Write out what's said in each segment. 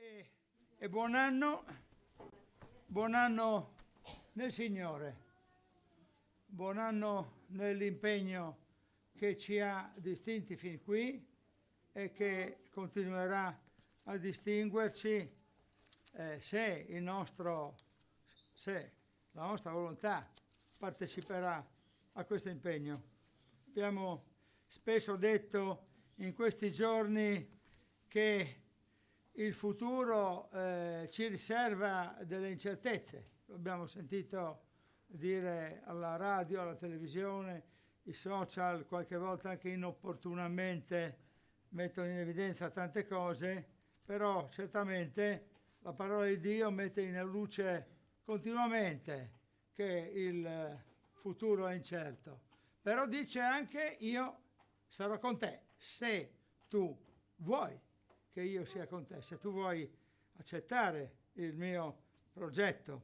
E buon anno nel Signore, buon anno nell'impegno che ci ha distinti fin qui e che continuerà a distinguerci se la nostra volontà parteciperà a questo impegno. Abbiamo spesso detto in questi giorni che il futuro ci riserva delle incertezze. Lo abbiamo sentito dire alla radio, alla televisione, i social qualche volta anche inopportunamente mettono in evidenza tante cose, però certamente la parola di Dio mette in luce continuamente che il futuro è incerto. Però dice anche: io sarò con te se tu vuoi che io sia con te, se tu vuoi accettare il mio progetto.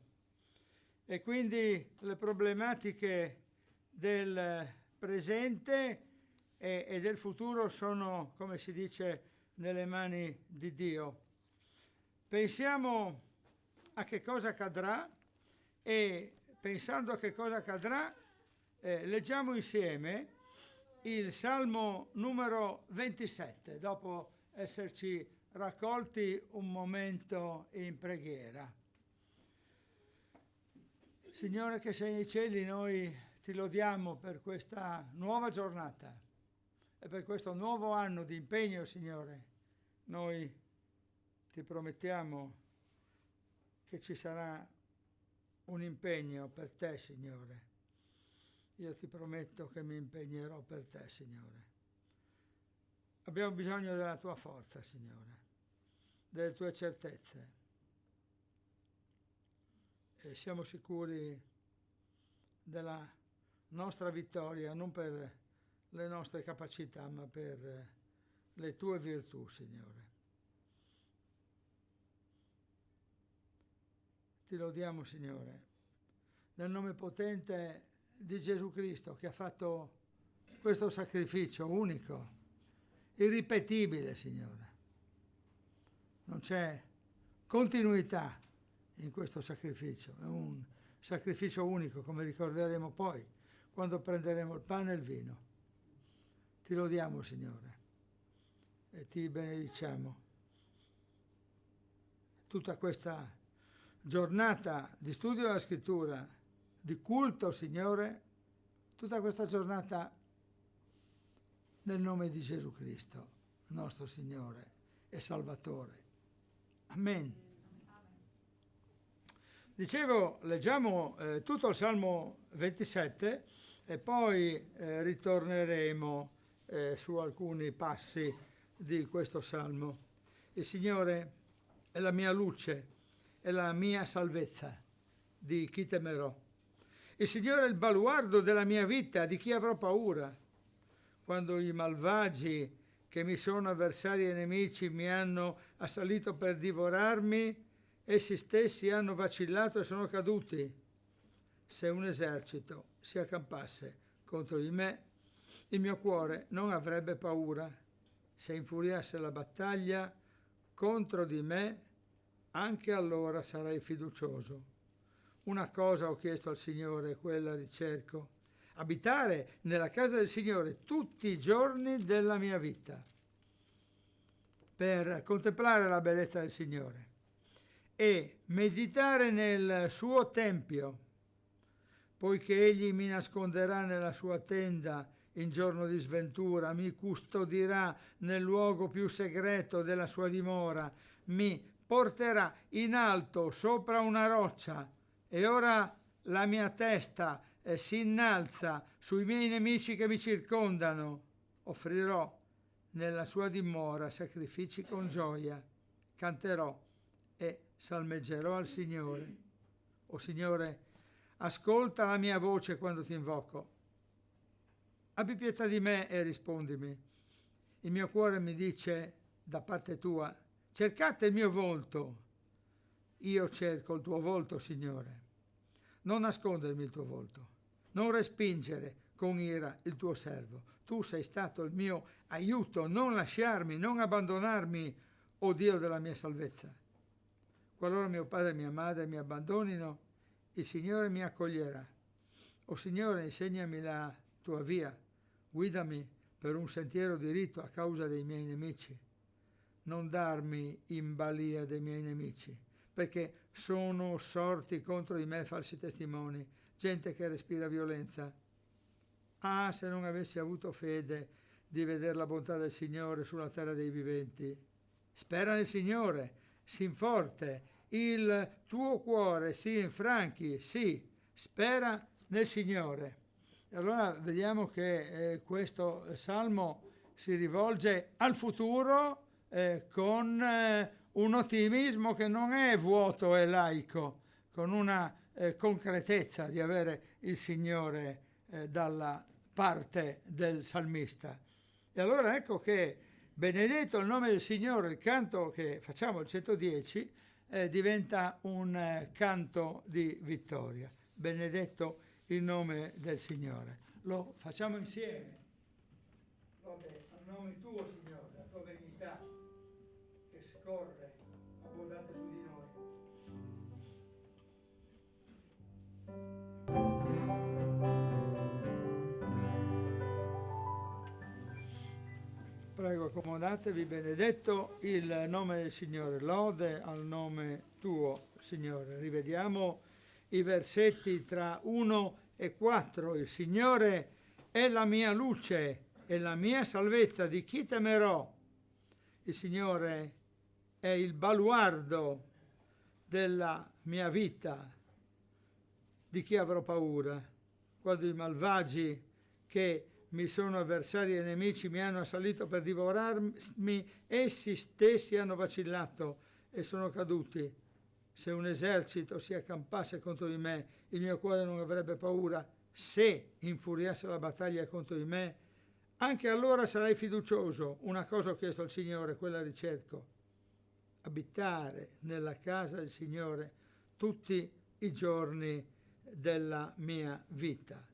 E quindi le problematiche del presente e del futuro sono, come si dice, nelle mani di Dio. Pensiamo a che cosa accadrà e, pensando a che cosa accadrà, leggiamo insieme il Salmo numero 27, dopo esserci raccolti un momento in preghiera. Signore che sei nei cieli, noi ti lodiamo per questa nuova giornata e per questo nuovo anno di impegno, Signore. Noi ti promettiamo che ci sarà un impegno per te, Signore. Io ti prometto che mi impegnerò per te, Signore. Abbiamo bisogno della tua forza, Signore, delle tue certezze. E siamo sicuri della nostra vittoria, non per le nostre capacità, ma per le tue virtù, Signore. Ti lodiamo, Signore, nel nome potente di Gesù Cristo, che ha fatto questo sacrificio unico, irripetibile, Signore. Non c'è continuità in questo sacrificio, è un sacrificio unico, come ricorderemo poi quando prenderemo il pane e il vino. Ti lodiamo, Signore, e ti benediciamo. Tutta questa giornata di studio della Scrittura, di culto, Signore, tutta questa giornata nel nome di Gesù Cristo, nostro Signore e Salvatore. Amen. Dicevo, leggiamo tutto il Salmo 27 e poi ritorneremo su alcuni passi di questo Salmo. Il Signore è la mia luce, è la mia salvezza, di chi temerò. Il Signore è il baluardo della mia vita, di chi avrò paura? Quando i malvagi che mi sono avversari e nemici mi hanno assalito per divorarmi, essi stessi hanno vacillato e sono caduti. Se un esercito si accampasse contro di me, il mio cuore non avrebbe paura. Se infuriasse la battaglia contro di me, anche allora sarei fiducioso. Una cosa ho chiesto al Signore, quella ricerco: abitare nella casa del Signore tutti i giorni della mia vita, per contemplare la bellezza del Signore e meditare nel suo tempio, poiché Egli mi nasconderà nella sua tenda in giorno di sventura, mi custodirà nel luogo più segreto della sua dimora, mi porterà in alto sopra una roccia, e ora la mia testa si innalza sui miei nemici che mi circondano. Offrirò nella sua dimora sacrifici con gioia, canterò e salmeggerò al Signore. O Signore, ascolta la mia voce quando ti invoco. Abbi pietà di me e rispondimi. Il mio cuore mi dice da parte tua: cercate il mio volto. Io cerco il tuo volto, Signore. Non nascondermi il tuo volto, non respingere con ira il tuo servo. Tu sei stato il mio aiuto, non lasciarmi, non abbandonarmi, o Dio della mia salvezza. Qualora mio padre e mia madre mi abbandonino, il Signore mi accoglierà. O Signore, insegnami la tua via, guidami per un sentiero diritto a causa dei miei nemici. Non darmi in balia dei miei nemici, perché sono sorti contro di me falsi testimoni, gente che respira violenza. Ah, se non avessi avuto fede di vedere la bontà del Signore sulla terra dei viventi. Spera nel Signore, sii forte, il tuo cuore si infranchi, sì, spera nel Signore. E allora vediamo che questo salmo si rivolge al futuro con un ottimismo che non è vuoto e laico, con una concretezza di avere il Signore dalla parte del salmista. E allora ecco che benedetto il nome del Signore, il canto che facciamo, il 110, diventa un canto di vittoria. Benedetto il nome del Signore. Lo facciamo insieme. Lode al nome tuo, Signore, la tua verità che scorre abbondante su di noi. Prego, accomodatevi, benedetto il nome del Signore, lode al nome tuo, Signore. Rivediamo i versetti tra 1 e 4. Il Signore è la mia luce e la mia salvezza, di chi temerò? Il Signore è il baluardo della mia vita, di chi avrò paura? Quando i malvagi che mi sono avversari e nemici mi hanno assalito per divorarmi, essi stessi hanno vacillato e sono caduti. Se un esercito si accampasse contro di me, il mio cuore non avrebbe paura. Se infuriasse la battaglia contro di me, anche allora sarai fiducioso. Una cosa ho chiesto al Signore, quella ricerco: abitare nella casa del Signore tutti i giorni della mia vita.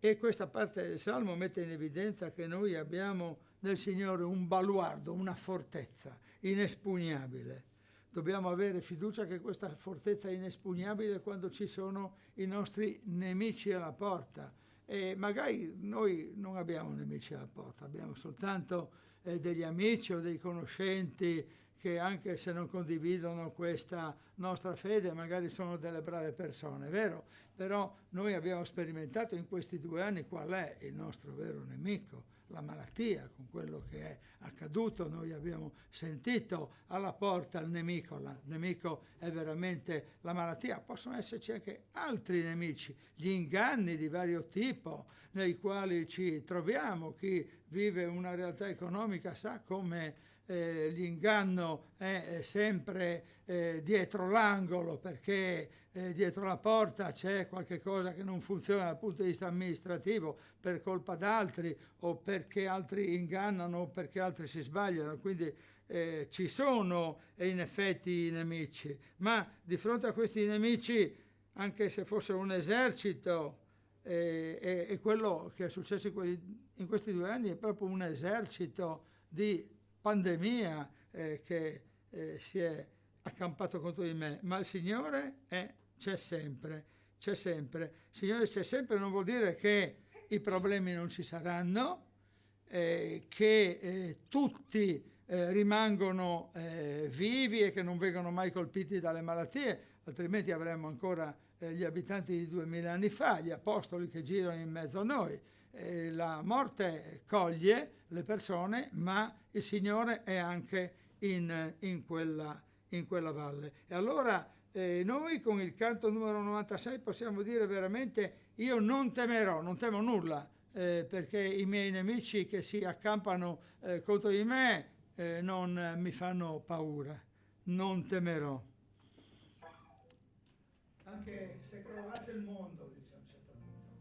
E questa parte del Salmo mette in evidenza che noi abbiamo nel Signore un baluardo, una fortezza inespugnabile. Dobbiamo avere fiducia che questa fortezza è inespugnabile quando ci sono i nostri nemici alla porta. E magari noi non abbiamo nemici alla porta, abbiamo soltanto degli amici o dei conoscenti che, anche se non condividono questa nostra fede, magari sono delle brave persone, vero? Però noi abbiamo sperimentato in questi 2 anni qual è il nostro vero nemico, la malattia. Con quello che è accaduto noi abbiamo sentito alla porta il nemico è veramente la malattia. Possono esserci anche altri nemici, gli inganni di vario tipo nei quali ci troviamo. Chi vive una realtà economica sa come l'inganno è sempre dietro l'angolo, perché dietro la porta c'è qualche cosa che non funziona dal punto di vista amministrativo per colpa d'altri, o perché altri ingannano, o perché altri si sbagliano. Quindi ci sono in effetti i nemici, ma di fronte a questi nemici, anche se fosse un esercito, e quello che è successo in questi 2 anni è proprio un esercito di pandemia che si è accampato contro di me, ma il Signore c'è sempre, c'è sempre. Il Signore c'è sempre non vuol dire che i problemi non ci saranno, che tutti rimangono vivi e che non vengono mai colpiti dalle malattie, altrimenti avremmo ancora gli abitanti di 2000 anni fa, gli apostoli che girano in mezzo a noi. La morte coglie le persone, ma il Signore è anche in quella valle. E allora noi con il canto numero 96 possiamo dire veramente: io non temerò, non temo nulla, perché i miei nemici che si accampano contro di me non mi fanno paura, non temerò. Anche se crollasse il mondo, dice a un certo punto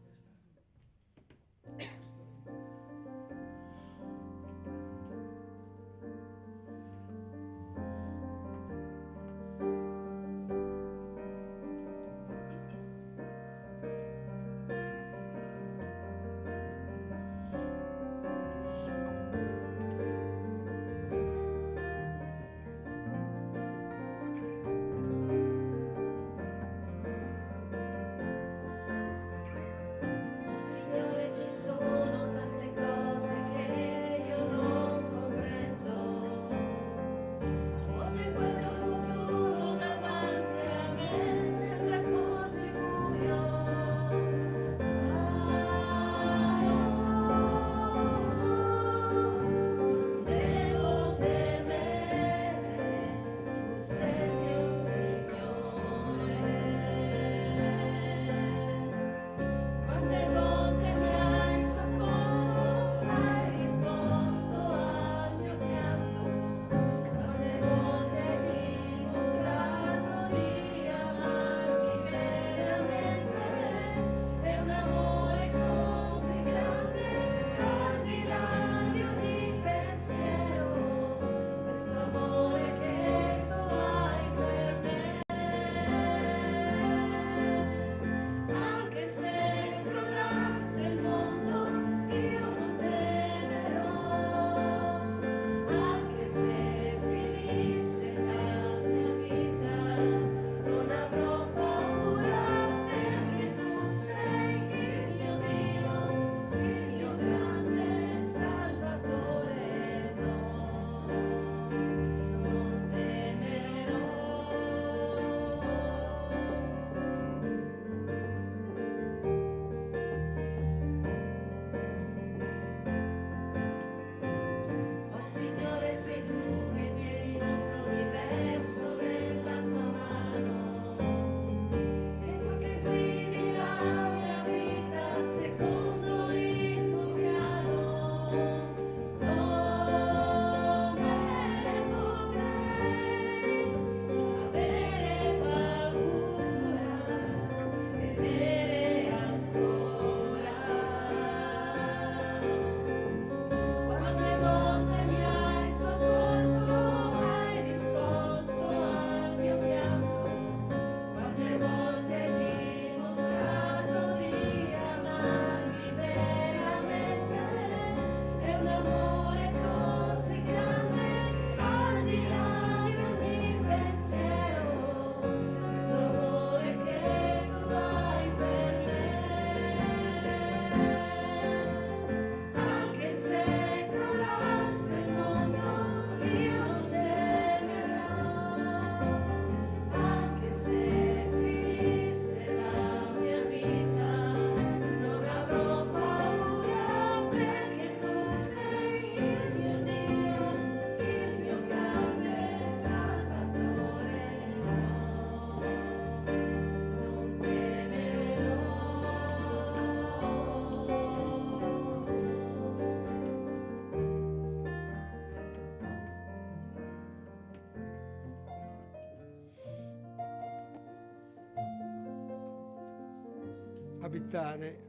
Abitare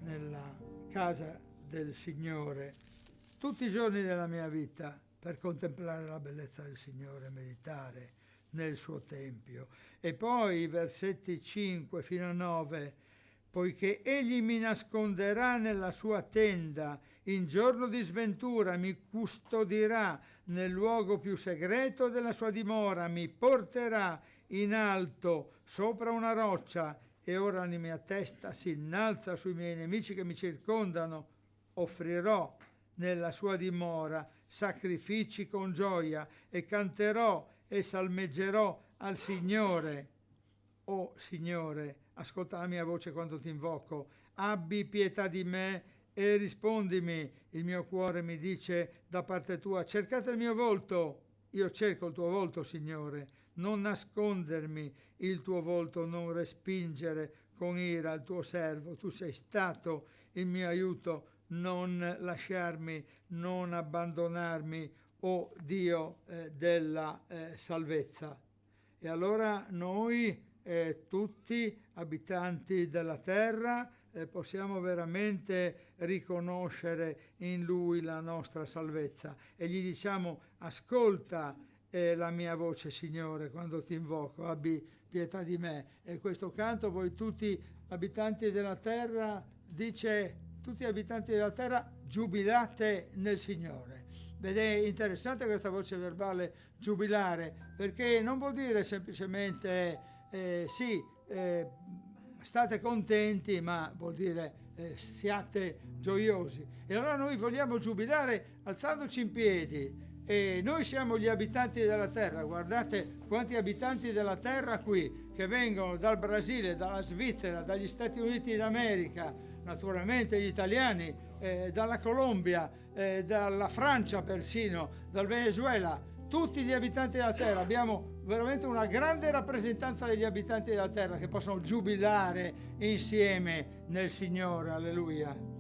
nella casa del Signore tutti i giorni della mia vita per contemplare la bellezza del Signore, meditare nel suo Tempio. E poi i versetti 5 fino a 9, poiché egli mi nasconderà nella sua tenda, in giorno di sventura mi custodirà nel luogo più segreto della sua dimora, mi porterà in alto sopra una roccia, e ora la mia testa si innalza sui miei nemici che mi circondano. Offrirò nella sua dimora sacrifici con gioia e canterò e salmeggerò al Signore. O Signore, ascolta la mia voce quando ti invoco, abbi pietà di me e rispondimi. Il mio cuore mi dice da parte tua, cercate il mio volto. Io cerco il tuo volto, Signore. Non nascondermi il tuo volto, non respingere con ira il tuo servo. Tu sei stato il mio aiuto, non lasciarmi, non abbandonarmi, o Dio della salvezza. E allora noi tutti abitanti della terra possiamo veramente riconoscere in Lui la nostra salvezza e gli diciamo: ascolta la mia voce, Signore, quando ti invoco, abbi pietà di me. E questo canto, voi tutti abitanti della terra, dice: tutti abitanti della terra, giubilate nel Signore. Vede, è interessante questa voce verbale, giubilare, perché non vuol dire semplicemente state contenti, ma vuol dire siate gioiosi. E allora noi vogliamo giubilare alzandoci in piedi. E noi siamo gli abitanti della terra. Guardate quanti abitanti della terra qui, che vengono dal Brasile, dalla Svizzera, dagli Stati Uniti d'America, naturalmente gli italiani, dalla Colombia, dalla Francia persino, dal Venezuela, tutti gli abitanti della terra. Abbiamo veramente una grande rappresentanza degli abitanti della terra che possono giubilare insieme nel Signore. Alleluia.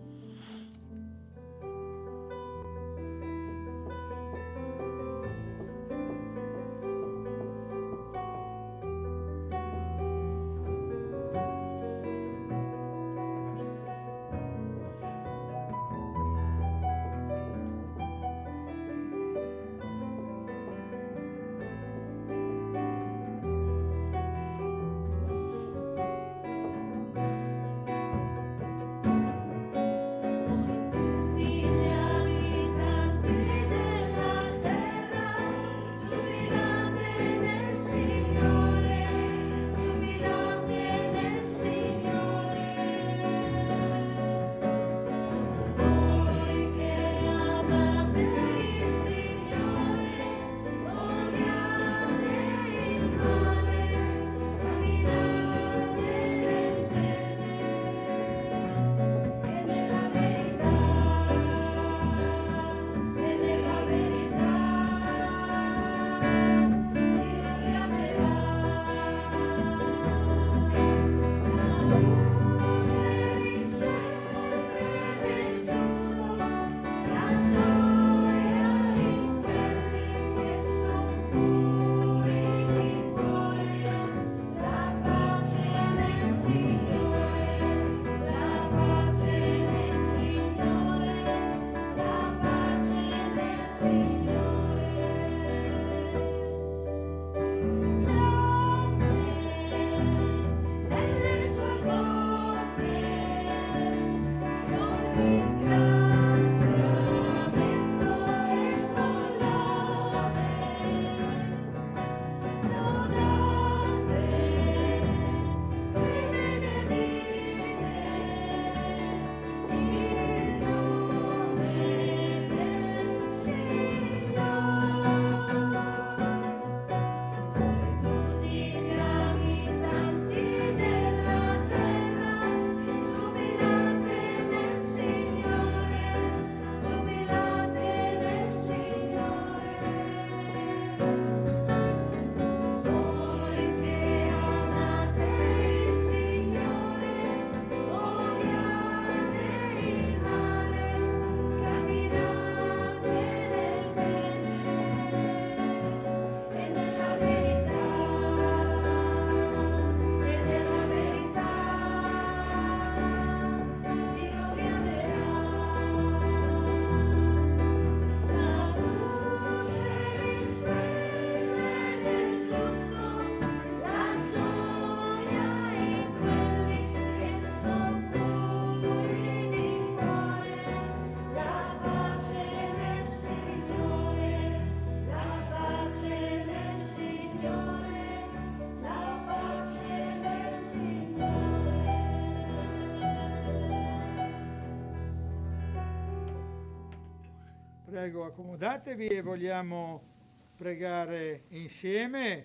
Prego, accomodatevi e vogliamo pregare insieme.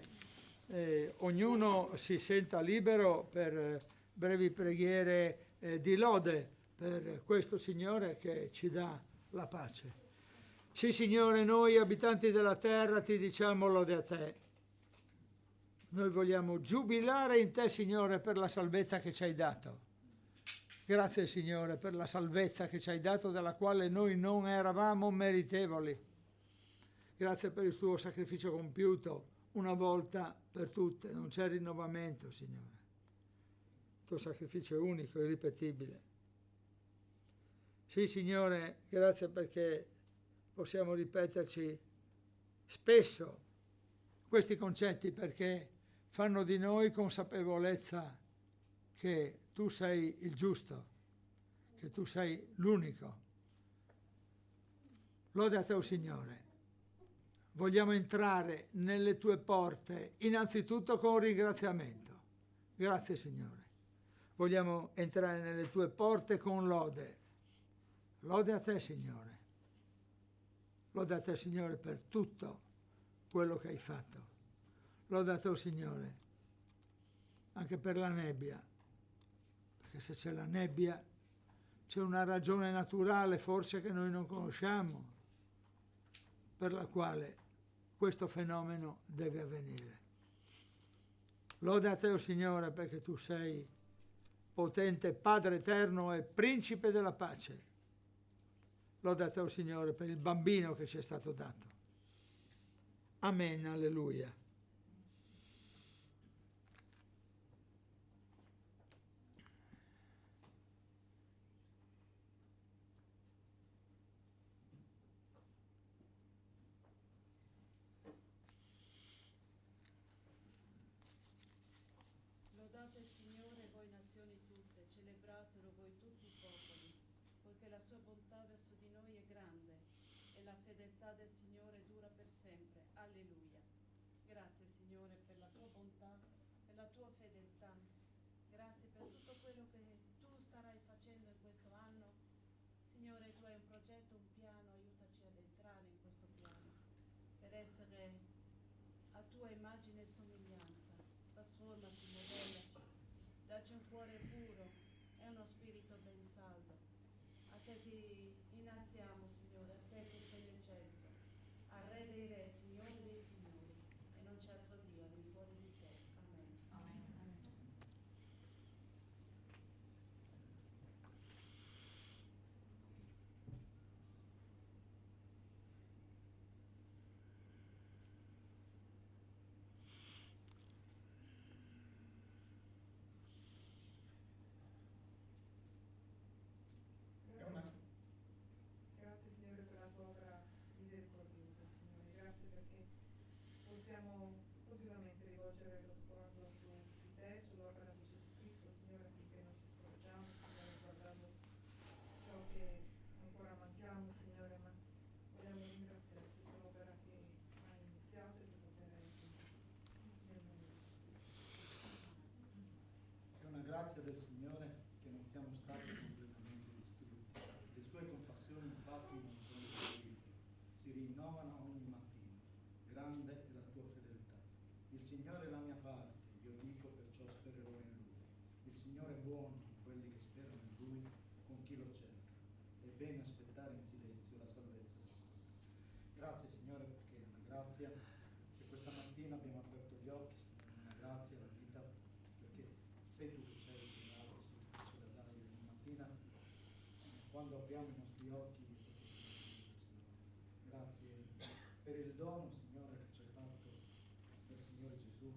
Ognuno si senta libero per brevi preghiere di lode per questo Signore che ci dà la pace. Sì, Signore, noi abitanti della terra ti diciamo lode a te. Noi vogliamo giubilare in te, Signore, per la salvezza che ci hai dato. Grazie, Signore, per la salvezza che ci hai dato, della quale noi non eravamo meritevoli. Grazie per il tuo sacrificio compiuto una volta per tutte. Non c'è rinnovamento, Signore. Il tuo sacrificio è unico, irripetibile. Sì, Signore, grazie perché possiamo ripeterci spesso questi concetti, perché fanno di noi consapevolezza che tu sei il giusto, che tu sei l'unico. Lode a te, o Signore. Vogliamo entrare nelle tue porte innanzitutto con ringraziamento. Grazie, Signore. Vogliamo entrare nelle tue porte con lode. Lode a te, Signore. Lode a te, Signore, per tutto quello che hai fatto. Lode a te, o Signore, anche per la nebbia, perché se c'è la nebbia c'è una ragione naturale forse che noi non conosciamo, per la quale questo fenomeno deve avvenire. Lode a te, o Signore, perché tu sei potente Padre eterno e Principe della pace. Lode a te, o Signore, per il bambino che ci è stato dato. Amen, alleluia. Lodate il Signore, voi nazioni tutte, celebratelo voi tutti i popoli, poiché la sua bontà verso di noi è grande e la fedeltà del Signore dura per sempre. Alleluia. Grazie, Signore, per la tua bontà e la tua fedeltà. Grazie per tutto quello che tu starai facendo in questo anno. Signore, tu hai un progetto, un piano, aiutaci ad entrare in questo piano, per essere a tua immagine e somiglianza. Trasformaci, modellaci, dacci un cuore puro e uno spirito ben saldo. A te ti innalziamo, Signore, a te che sei l'eccelso, al Re dei Re, Signore dei Signori, e non c'è altro Dio al di fuori di te. Amen. Amen. Grazie Signore per la tua opera misericordiosa, Signore, grazie perché possiamo continuamente rivolgere lo sguardo su di te, sull'opera di Gesù Cristo, Signore, affinché non ci scoraggiamo, Signore, guardando ciò che ancora manchiamo, Signore, ma vogliamo ringraziarti per l'opera che hai iniziato e che porterai a compimento. Nel nome di Gesù. È una grazia del Signore che non siamo stati completamente distrutti. Le sue compassioni infatti non sono esaurite, si rinnovano ogni mattina. Grande è la tua fedeltà. Il Signore è la mia parte, io dico perciò spererò in Lui. Il Signore è buono con quelli che sperano in Lui, con chi lo cerca. È bene aspettare in silenzio la salvezza del Signore. Grazie Signore perché è una grazia. Se questa mattina abbiamo aperto gli occhi, è una grazia la vita, perché sei tu che ci hai regalato questo sacrificio da dare ogni mattina. Quando apriamo i nostri occhi, grazie per il dono, Signore, che ci hai fatto del Signore Gesù,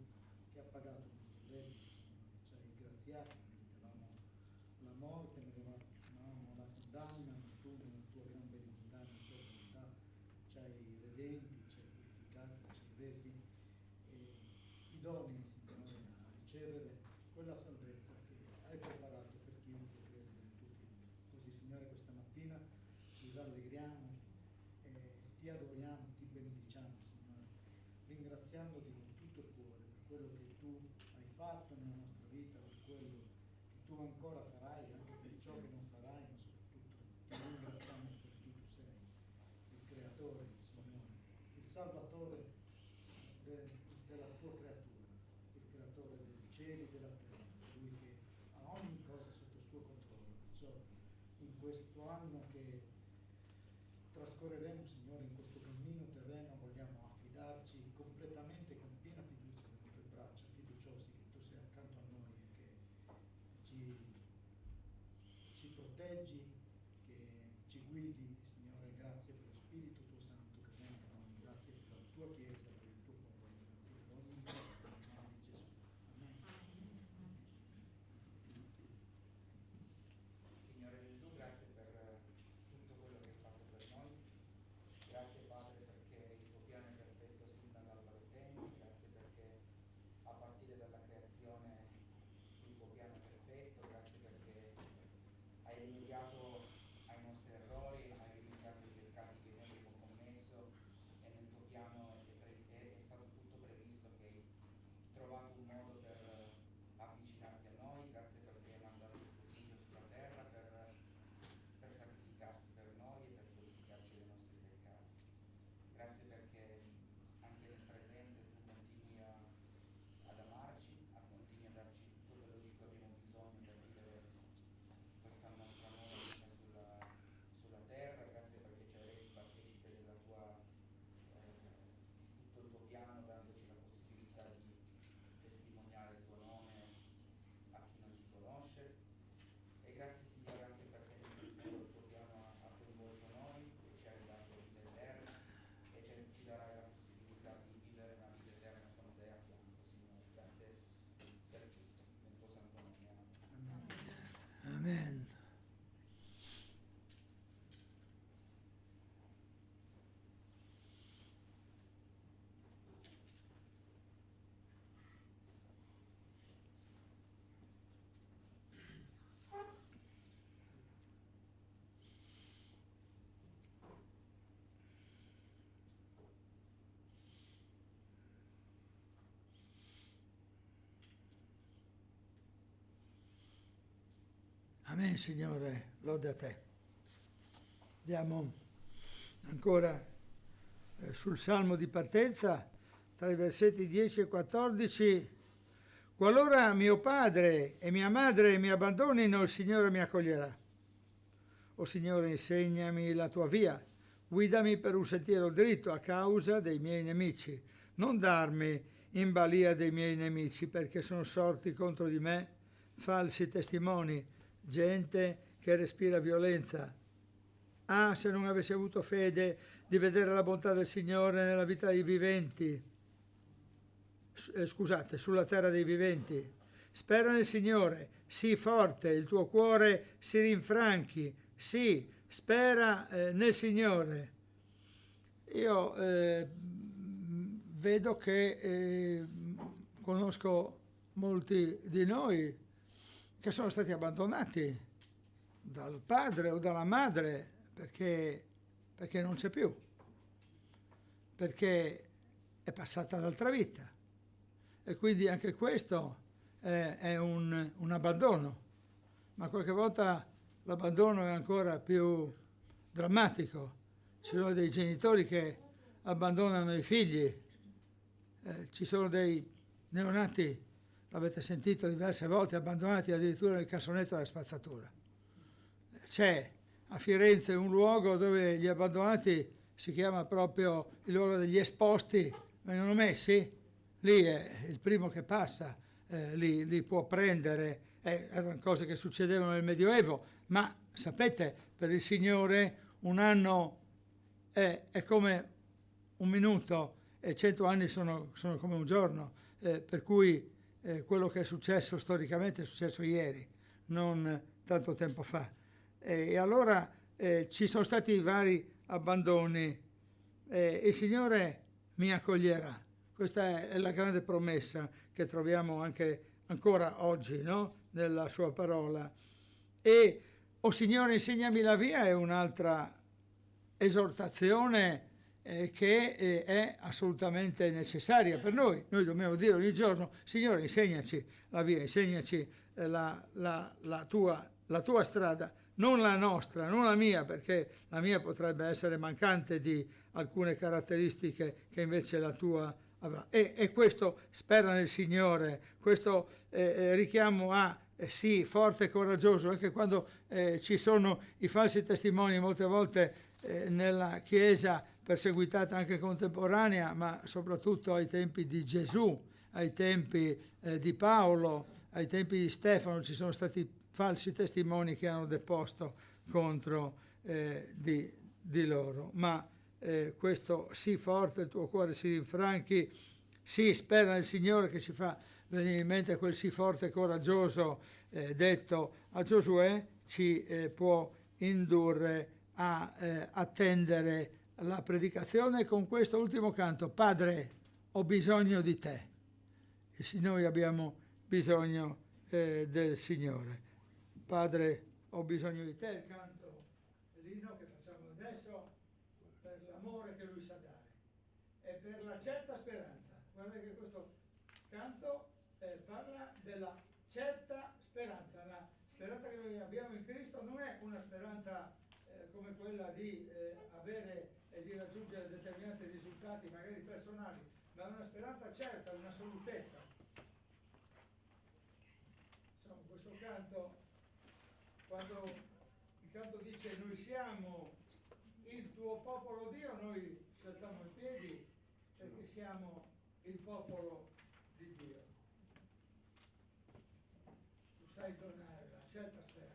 che ha pagato il nostro debito, Signore, ci hai graziati, meritavamo la morte, meritavamo la condanna, ma tu nella tua gran benignità, nella tua bontà, ci hai redenti, ci hai purificati, ci hai resi idonei, Signore, a ricevere quella salvezza che hai preparato per chiunque crede nel tuo Figlio. Così, Signore, questa mattina ci rallegriamo e ti adoriamo, ti benediciamo, Signore, ringraziandoti con tutto il cuore per quello che tu hai fatto nella nostra vita, per quello che tu ancora farai, anche per ciò che non farai, ma soprattutto ti ringraziamo per chi tu sei, il Salvatore della tua creatura, il creatore dei cieli e della terra, lui che ha ogni cosa sotto il suo controllo. Perciò in questo anno che trascorreremo, Signore, in questo cammino terreno, vogliamo affidarci completamente, con piena fiducia nelle tue braccia, fiduciosi che tu sei accanto a noi e che ci proteggi, che ci guidi, Signore. Grazie per lo Spirito tuo Santo che viene a noi, grazie per la tua Chiesa, per il tuo popolo, grazie per ogni cosa nel nome di Gesù. Amen. Signore Gesù, grazie per tutto quello che hai fatto per noi. Grazie Padre perché il tuo piano è perfetto sin dall'alba dei tempi. Grazie perché a partire dalla creazione il tuo piano è perfetto. Grazie perché hai rimediato ai nostri errori, hai rimediato ai peccati che noi abbiamo commesso e nel tuo piano è stato tutto previsto, che hai trovato un modo per avvicinarti a noi. Grazie perché hai mandato il tuo figlio sulla terra per sacrificarsi per noi e per purificarci dai nostri peccati. Grazie perché anche nel presente tu continui ad amarci, continui a darci tutto quello di cui abbiamo bisogno per vivere questa nostra nuova vita sulla terra. Grazie perché ci hai resi partecipe della tua tutto il tuo piano, dandoci la possibilità di testimoniare il tuo nome a chi non ti conosce. E grazie Signore anche perché nel futuro il tuo piano ha coinvolto noi e ci hai dato vita eterna e ci darai la possibilità di vivere una vita eterna con te a fianco, Signore. Grazie per tutto, nel tuo santo nome. Amen. Amen. Amen, Signore, lode a te. Andiamo ancora sul Salmo di partenza, tra i versetti 10 e 14. Qualora mio padre e mia madre mi abbandonino, il Signore mi accoglierà. O Signore, insegnami la tua via, guidami per un sentiero dritto a causa dei miei nemici. Non darmi in balia dei miei nemici, perché sono sorti contro di me falsi testimoni, gente che respira violenza. Ah, se non avessi avuto fede di vedere la bontà del Signore nella vita dei viventi, sulla terra dei viventi. Spera nel Signore, sii forte, il tuo cuore si rinfranchi. Sì, spera nel Signore. Io vedo che conosco molti di noi che sono stati abbandonati dal padre o dalla madre perché non c'è più, perché è passata ad altra vita. E quindi anche questo è un abbandono, ma qualche volta l'abbandono è ancora più drammatico. Ci sono dei genitori che abbandonano i figli, ci sono dei neonati, l'avete sentito diverse volte, abbandonati addirittura nel cassonetto della spazzatura. C'è a Firenze un luogo dove gli abbandonati si chiama proprio il luogo degli esposti, vengono messi, lì è il primo che passa, li può prendere, erano cose che succedevano nel Medioevo, ma sapete, per il Signore un anno è come un minuto e 100 anni sono come un giorno, per cui quello che è successo storicamente è successo ieri, non tanto tempo fa. E allora ci sono stati vari abbandoni, il Signore mi accoglierà. Questa è la grande promessa che troviamo anche ancora oggi, no? Nella sua parola. E o Signore, insegnami la via è un'altra esortazione che è assolutamente necessaria per noi. Noi dobbiamo dire ogni giorno: Signore, insegnaci la via, insegnaci la tua strada, non la nostra, non la mia, perché la mia potrebbe essere mancante di alcune caratteristiche che invece la tua avrà. E questo spera nel Signore, questo richiamo a sì, forte e coraggioso, anche quando ci sono i falsi testimoni molte volte nella Chiesa perseguitata anche contemporanea, ma soprattutto ai tempi di Gesù, ai tempi di Paolo, ai tempi di Stefano, ci sono stati falsi testimoni che hanno deposto contro di loro. Ma questo sì forte, il tuo cuore si rinfranchi, sì, spera nel Signore, che ci fa venire in mente quel sì forte e coraggioso detto a Giosuè, ci può indurre a attendere la predicazione con questo ultimo canto: Padre, ho bisogno di te. E noi abbiamo bisogno del Signore. Padre, ho bisogno di te, il canto, l'inno che facciamo adesso, per l'amore che Lui sa dare e per la certa speranza. Guarda che questo canto parla della certa speranza. La speranza che noi abbiamo in Cristo non è una speranza come quella di avere e di raggiungere determinati risultati magari personali, ma è una speranza certa, un'assolutezza. Insomma, questo canto, quando il canto dice noi siamo il tuo popolo Dio, noi ci alziamo in piedi perché siamo il popolo di Dio. Tu sai donare la certa speranza.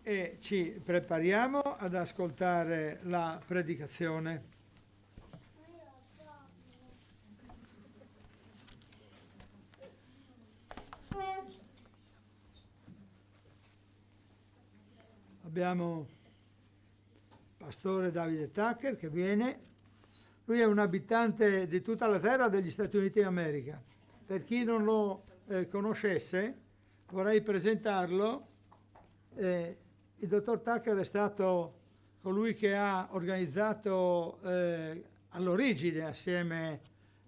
E ci prepariamo ad ascoltare la predicazione. Abbiamo il pastore Davide Tucker che viene. Lui è un abitante di tutta la terra degli Stati Uniti d'America. Per chi non lo conoscesse, vorrei presentarlo. Il dottor Tucker è stato colui che ha organizzato all'origine, assieme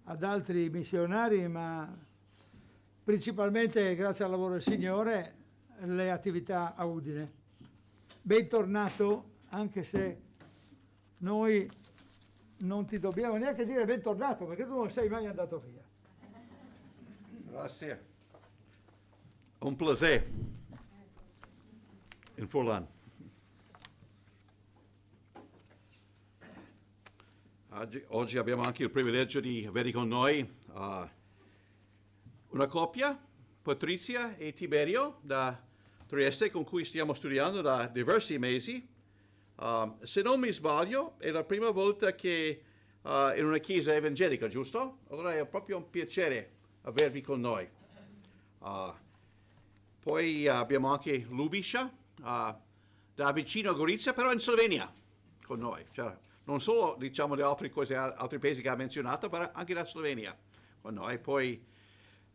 ad altri missionari, ma principalmente grazie al lavoro del Signore, le attività a Udine. Bentornato, anche se noi non ti dobbiamo neanche dire bentornato, perché tu non sei mai andato via. Grazie. Un piacere. In Furlan. Oggi abbiamo anche il privilegio di avere con noi una coppia, Patrizia e Tiberio da Trieste, con cui stiamo studiando da diversi mesi. Se non mi sbaglio, è la prima volta che in una chiesa evangelica, giusto? Allora è proprio un piacere avervi con noi. Poi abbiamo anche Lubisha, da vicino a Gorizia, però in Slovenia con noi. Cioè, non solo diciamo le altre cose, altri paesi che ha menzionato, ma anche la Slovenia con noi. Poi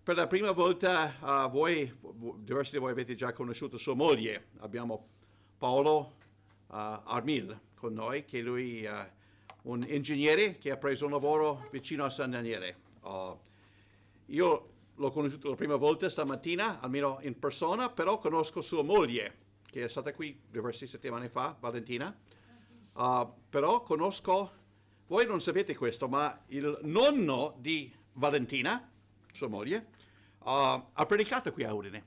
per la prima volta diversi di voi avete già conosciuto sua moglie. Abbiamo Paolo Armil con noi, che lui è un ingegnere che ha preso un lavoro vicino a San Daniele. Io l'ho conosciuto la prima volta stamattina, almeno in persona, però conosco sua moglie, che è stata qui diverse settimane fa, Valentina. Però conosco, voi non sapete questo, ma il nonno di Valentina, sua moglie, ha predicato qui a Udine.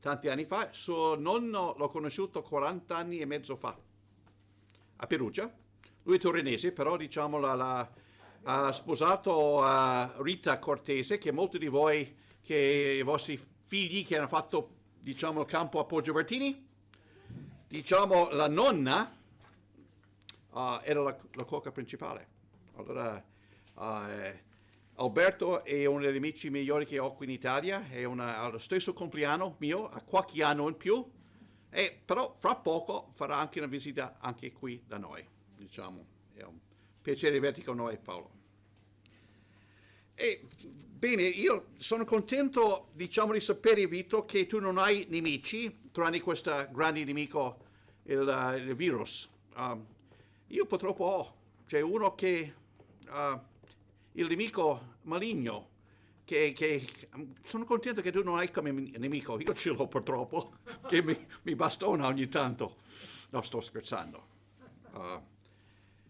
Tanti anni fa. Suo nonno l'ho conosciuto 40 anni e mezzo fa, a Perugia. Lui è torinese, però diciamo ha sposato Rita Cortese, che molti di voi, che i vostri figli che hanno fatto diciamo il campo a Poggio Bertini, diciamo la nonna era la cuoca principale. Allora Alberto è uno degli amici migliori che ho qui in Italia, ha lo stesso compleanno mio, ha qualche anno in più, però fra poco farà anche una visita anche qui da noi, diciamo. È un piacere averti con noi, Paolo. Bene, io sono contento, diciamo, di sapere, Vito, che tu non hai nemici, tranne questo grande nemico, il virus. Io purtroppo ho, c'è uno che, il nemico maligno, che sono contento che tu non hai come nemico. Io ce l'ho purtroppo, che mi bastona ogni tanto. No, sto scherzando.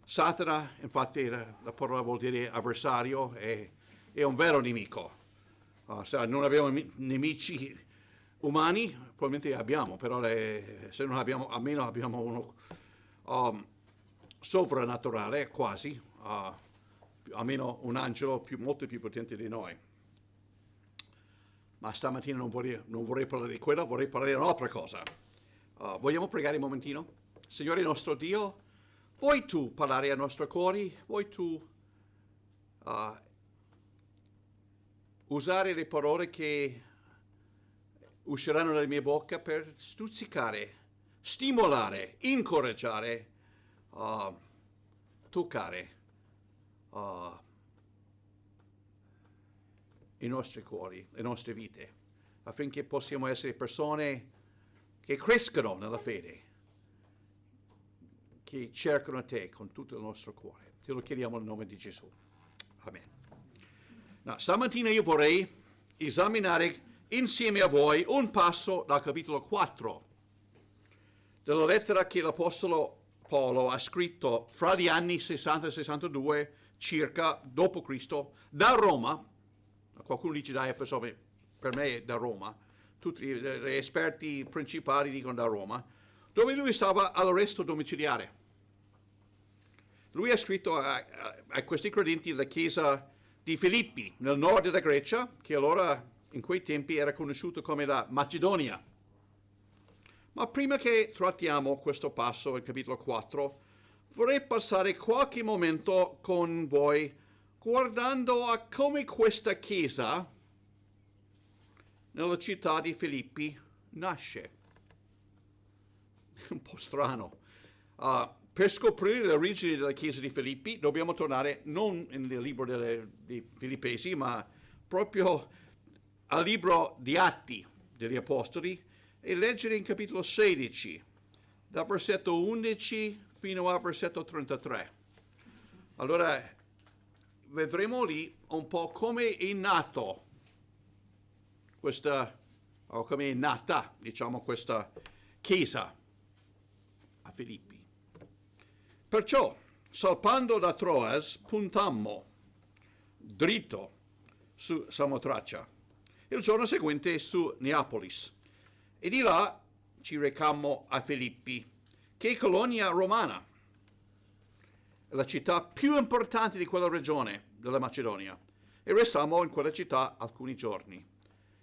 Satana, infatti la parola vuol dire avversario, è un vero nemico. Se non abbiamo nemici umani, probabilmente abbiamo, però se non abbiamo, almeno abbiamo uno sovrannaturale, quasi, almeno un angelo molto più potente di noi. Ma stamattina non vorrei parlare di quello, vorrei parlare di un'altra cosa. Vogliamo pregare un momentino? Signore nostro Dio, vuoi tu parlare ai nostri cuori? Vuoi tu usare le parole che usciranno dalla mia bocca per stuzzicare, stimolare, incoraggiare, toccare i nostri cuori, le nostre vite, affinché possiamo essere persone che crescono nella fede, che cercano te con tutto il nostro cuore. Te lo chiediamo nel nome di Gesù. Amen. No, stamattina io vorrei esaminare insieme a voi un passo dal capitolo 4 della lettera che l'Apostolo Paolo ha scritto fra gli anni 60 e 62 circa dopo Cristo da Roma. Qualcuno dice da Efeso, per me è da Roma, tutti gli esperti principali dicono da Roma, dove lui stava all'arresto domiciliare. Lui ha scritto a questi credenti della chiesa di Filippi, nel nord della Grecia, che allora in quei tempi era conosciuto come la Macedonia. Ma prima che trattiamo questo passo, il capitolo 4, vorrei passare qualche momento con voi guardando a come questa chiesa nella città di Filippi nasce. Un po' strano. Per scoprire le origini della chiesa di Filippi dobbiamo tornare non nel libro dei Filippesi, ma proprio al libro di Atti degli Apostoli e leggere in capitolo 16, dal versetto 11 fino al versetto 33. Allora, vedremo lì un po' come è nato questa, o come è nata, diciamo, questa chiesa a Filippi. Perciò, salpando da Troas, puntammo dritto su Samotracia, il giorno seguente su Neapolis, e di là ci recammo a Filippi, che è colonia romana, la città più importante di quella regione della Macedonia, e restammo in quella città alcuni giorni.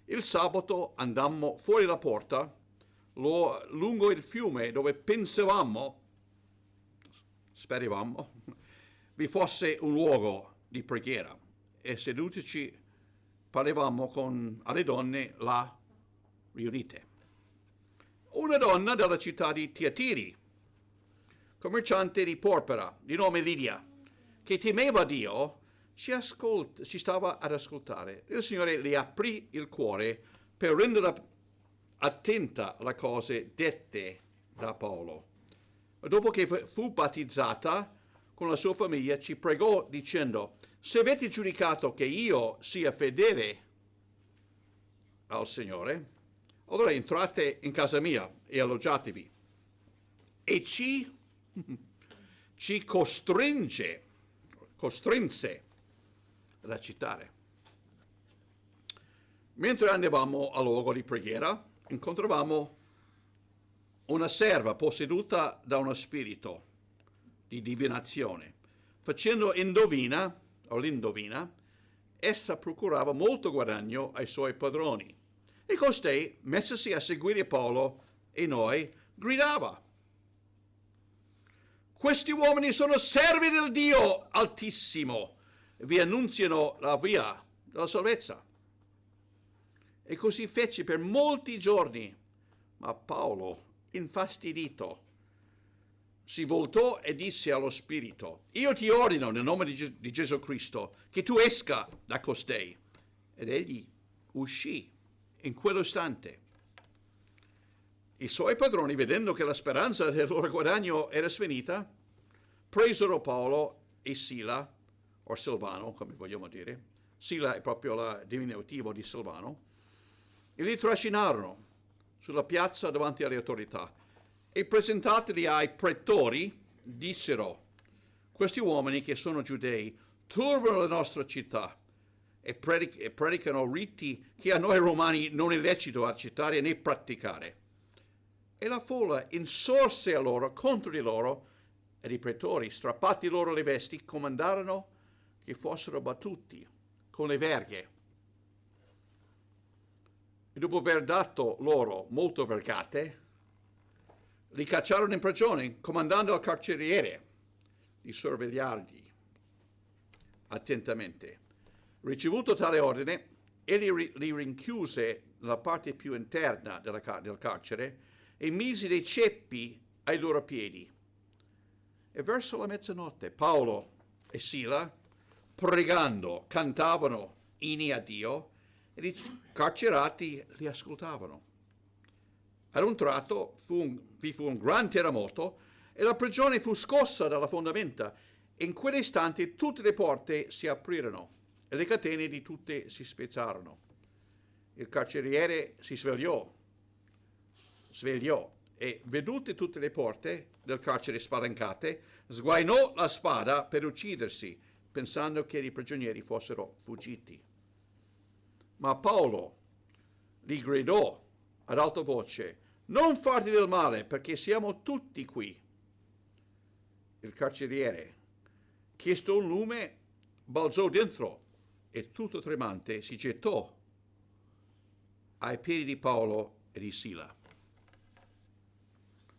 Il sabato andammo fuori la porta, lungo il fiume, dove speravamo, vi fosse un luogo di preghiera, e sedutici parlavamo alle donne là riunite. Una donna della città di Tiatiri, commerciante di porpora, di nome Lidia, che temeva Dio, ci stava ad ascoltare. Il Signore le aprì il cuore per renderla attenta alle cose dette da Paolo. Dopo che fu battezzata con la sua famiglia, ci pregò dicendo: se avete giudicato che io sia fedele al Signore, allora entrate in casa mia e alloggiatevi. E ci costrinse ad accettare. Mentre andavamo al luogo di preghiera, incontravamo una serva posseduta da uno spirito di divinazione. Facendo l'indovina, essa procurava molto guadagno ai suoi padroni. E costei, messasi a seguire Paolo e noi, gridava: questi uomini sono servi del Dio Altissimo, vi annunziano la via della salvezza. E così fece per molti giorni, ma Paolo, infastidito, si voltò e disse allo spirito: io ti ordino nel nome di Gesù Cristo che tu esca da costei. Ed egli uscì in quell'istante. I suoi padroni, vedendo che la speranza del loro guadagno era sfinita, presero Paolo e Sila, o Silvano, come vogliamo dire. Sila è proprio il diminutivo di Silvano, e li trascinarono sulla piazza davanti alle autorità. E presentateli ai pretori, dissero: questi uomini che sono giudei turbano la nostra città e predicano riti che a noi romani non è lecito accettare né praticare. E la folla insorse a loro contro di loro, ed i pretori, strappati loro le vesti, comandarono che fossero battuti con le verghe. E dopo aver dato loro molte vergate, li cacciarono in prigione, comandando al carceriere di sorvegliarli attentamente. Ricevuto tale ordine, egli li rinchiuse nella parte più interna del carcere e mise dei ceppi ai loro piedi. E verso la mezzanotte Paolo e Sila, pregando, cantavano inni a Dio, e i carcerati li ascoltavano. Ad un tratto vi fu un gran terremoto e la prigione fu scossa dalla fondamenta. In quell'istante tutte le porte si aprirono e le catene di tutte si spezzarono. Il carceriere si svegliò e, vedute tutte le porte del carcere spalancate, sguainò la spada per uccidersi, pensando che i prigionieri fossero fuggiti. Ma Paolo gli gridò ad alta voce: non farti del male, perché siamo tutti qui. Il carceriere, chiesto un lume, balzò dentro e tutto tremante si gettò ai piedi di Paolo e di Sila.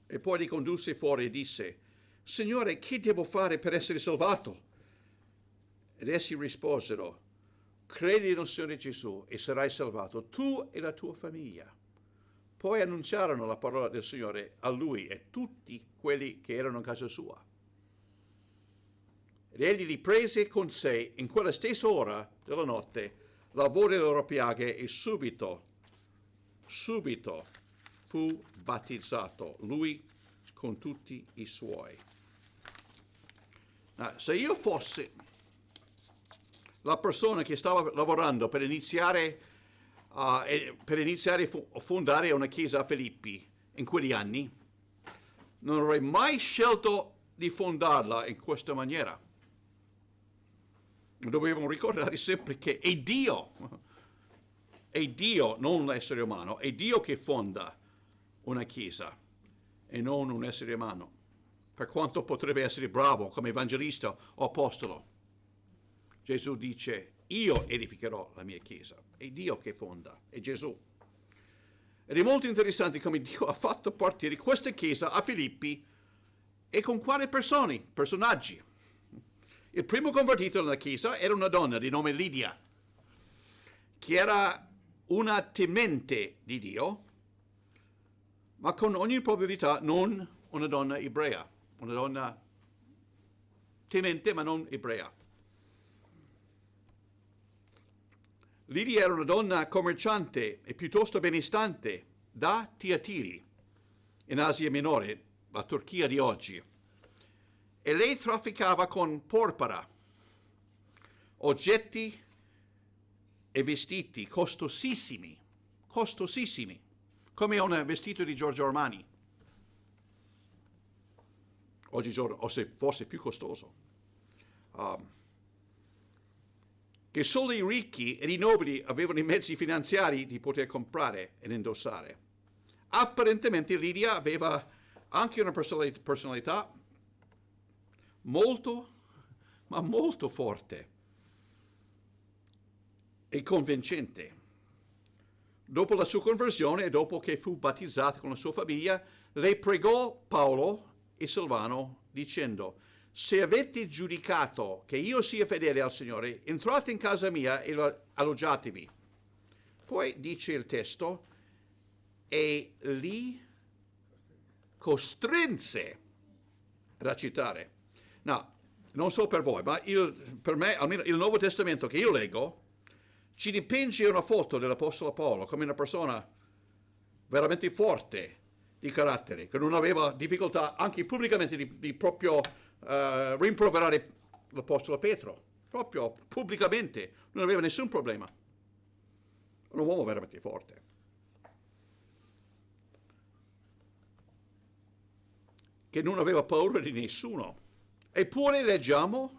E poi li condusse fuori e disse: Signore, che devo fare per essere salvato? Ed essi risposero: credi nel Signore Gesù e sarai salvato, tu e la tua famiglia. Poi annunciarono la parola del Signore a lui e tutti quelli che erano in casa sua. Ed egli li prese con sé in quella stessa ora della notte, lavò le loro piaghe e subito fu battezzato, lui con tutti i suoi. Se io fossi la persona che stava lavorando per iniziare a fondare una chiesa a Filippi in quegli anni, non avrei mai scelto di fondarla in questa maniera. Dobbiamo ricordare sempre che è Dio, non l'essere umano, è Dio che fonda una chiesa e non un essere umano, per quanto potrebbe essere bravo come evangelista o apostolo. Gesù dice, io edificherò la mia chiesa, è Dio che fonda, è Gesù. Ed è molto interessante come Dio ha fatto partire questa chiesa a Filippi e con quali personaggi. Il primo convertito nella chiesa era una donna di nome Lidia, che era una temente di Dio, ma con ogni probabilità non una donna ebrea, una donna temente ma non ebrea. Lidia era una donna commerciante e piuttosto benestante da Tiatiri, in Asia Minore, la Turchia di oggi. E lei trafficava con porpora, oggetti e vestiti costosissimi, come un vestito di Giorgio Armani, oggigiorno, o se fosse più costoso, che solo i ricchi e i nobili avevano i mezzi finanziari di poter comprare ed indossare. Apparentemente Lidia aveva anche una personalità molto forte e convincente. Dopo la sua conversione e dopo che fu battezzata con la sua famiglia, lei pregò Paolo e Silvano dicendo: se avete giudicato che io sia fedele al Signore, entrate in casa mia e alloggiatevi. Poi dice il testo, e li costrinse a recitare. No, non so per voi, ma per me, almeno il Nuovo Testamento che io leggo, ci dipinge una foto dell'Apostolo Paolo come una persona veramente forte di carattere, che non aveva difficoltà anche pubblicamente di proprio rimproverare l'Apostolo Pietro, proprio pubblicamente, non aveva nessun problema. Un uomo veramente forte. Che non aveva paura di nessuno. Eppure leggiamo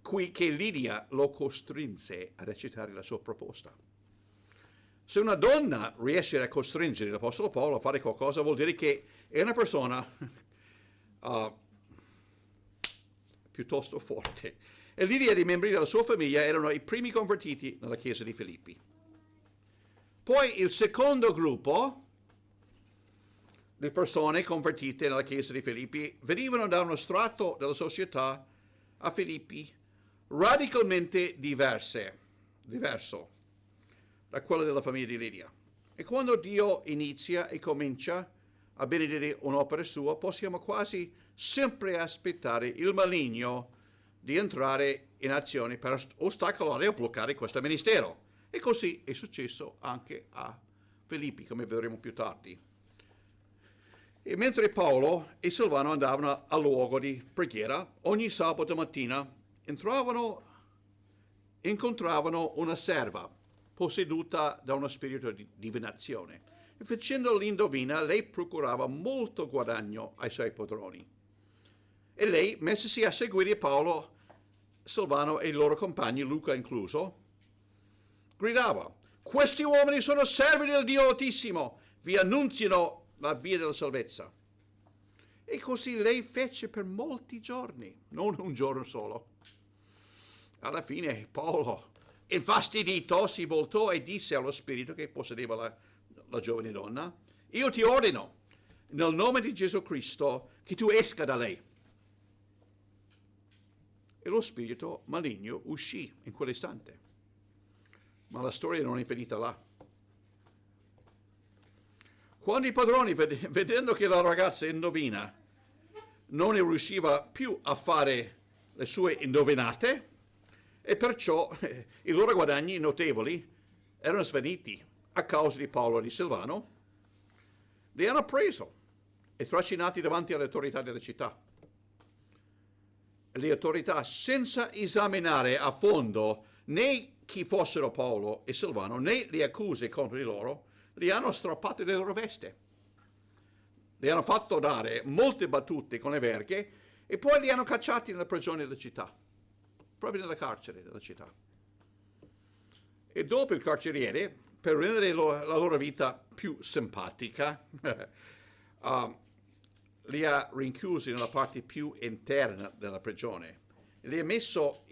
qui che Lidia lo costrinse a recitare la sua proposta. Se una donna riesce a costringere l'Apostolo Paolo a fare qualcosa, vuol dire che è una persona piuttosto forte. E Lidia e i membri della sua famiglia erano i primi convertiti nella chiesa di Filippi. Poi il secondo gruppo di persone convertite nella chiesa di Filippi venivano da uno strato della società a Filippi radicalmente diverso da quello della famiglia di Lidia. E quando Dio inizia e comincia a benedire un'opera sua, possiamo quasi sempre aspettare il maligno di entrare in azione per ostacolare o bloccare questo ministero. E così è successo anche a Filippi, come vedremo più tardi. E mentre Paolo e Silvano andavano al luogo di preghiera, ogni sabato mattina incontravano una serva posseduta da uno spirito di divinazione. E facendo l'indovina, lei procurava molto guadagno ai suoi padroni. E lei, messasi a seguire Paolo, Silvano e i loro compagni, Luca incluso, gridava: questi uomini sono servi del Dio Altissimo, vi annunziano la via della salvezza. E così lei fece per molti giorni, non un giorno solo. Alla fine Paolo, infastidito, si voltò e disse allo spirito che possedeva la giovane donna: io ti ordino, nel nome di Gesù Cristo, che tu esca da lei. E lo spirito maligno uscì in quell'istante. Ma la storia non è finita là. Quando i padroni, vedendo che la ragazza indovina non riusciva più a fare le sue indovinate, e perciò i loro guadagni notevoli erano svaniti a causa di Paolo e di Silvano. Li hanno preso e trascinati davanti alle autorità della città. Le autorità, senza esaminare a fondo né chi fossero Paolo e Silvano, né le accuse contro di loro, li hanno strappati dalle loro veste. Li hanno fatto dare molte battute con le verghe e poi li hanno cacciati nella prigione della città, proprio nella carcere della città. E dopo il carceriere, per rendere la loro vita più simpatica, li ha rinchiusi nella parte più interna della prigione e li ha messo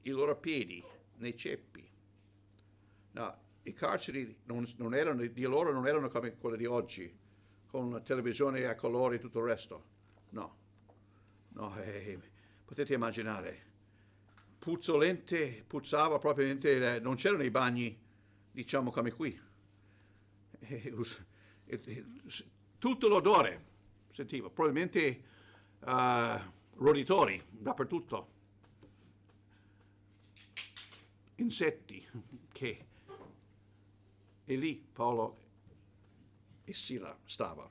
i loro piedi nei ceppi. No, i carceri non erano, di loro non erano come quelli di oggi, con la televisione a colori e tutto il resto. No, potete immaginare, puzzava propriamente, non c'erano i bagni, diciamo come qui. Tutto l'odore sentiva, probabilmente roditori dappertutto, insetti che... E lì Paolo e Sila stava,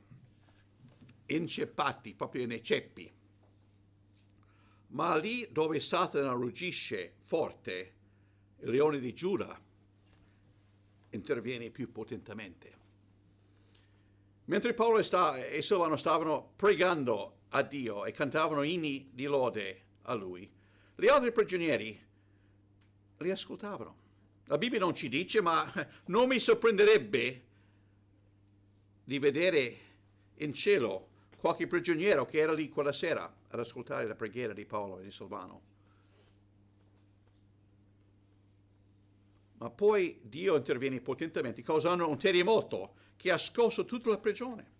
inceppati proprio nei ceppi. Ma lì dove Satana ruggisce forte, il leone di Giuda interviene più potentemente. Mentre Paolo e Silvano stavano pregando a Dio e cantavano inni di lode a Lui, gli altri prigionieri li ascoltavano. La Bibbia non ci dice, ma non mi sorprenderebbe di vedere in cielo qualche prigioniero che era lì quella sera ad ascoltare la preghiera di Paolo e di Silvano. Ma poi Dio interviene potentemente, causando un terremoto che ha scosso tutta la prigione.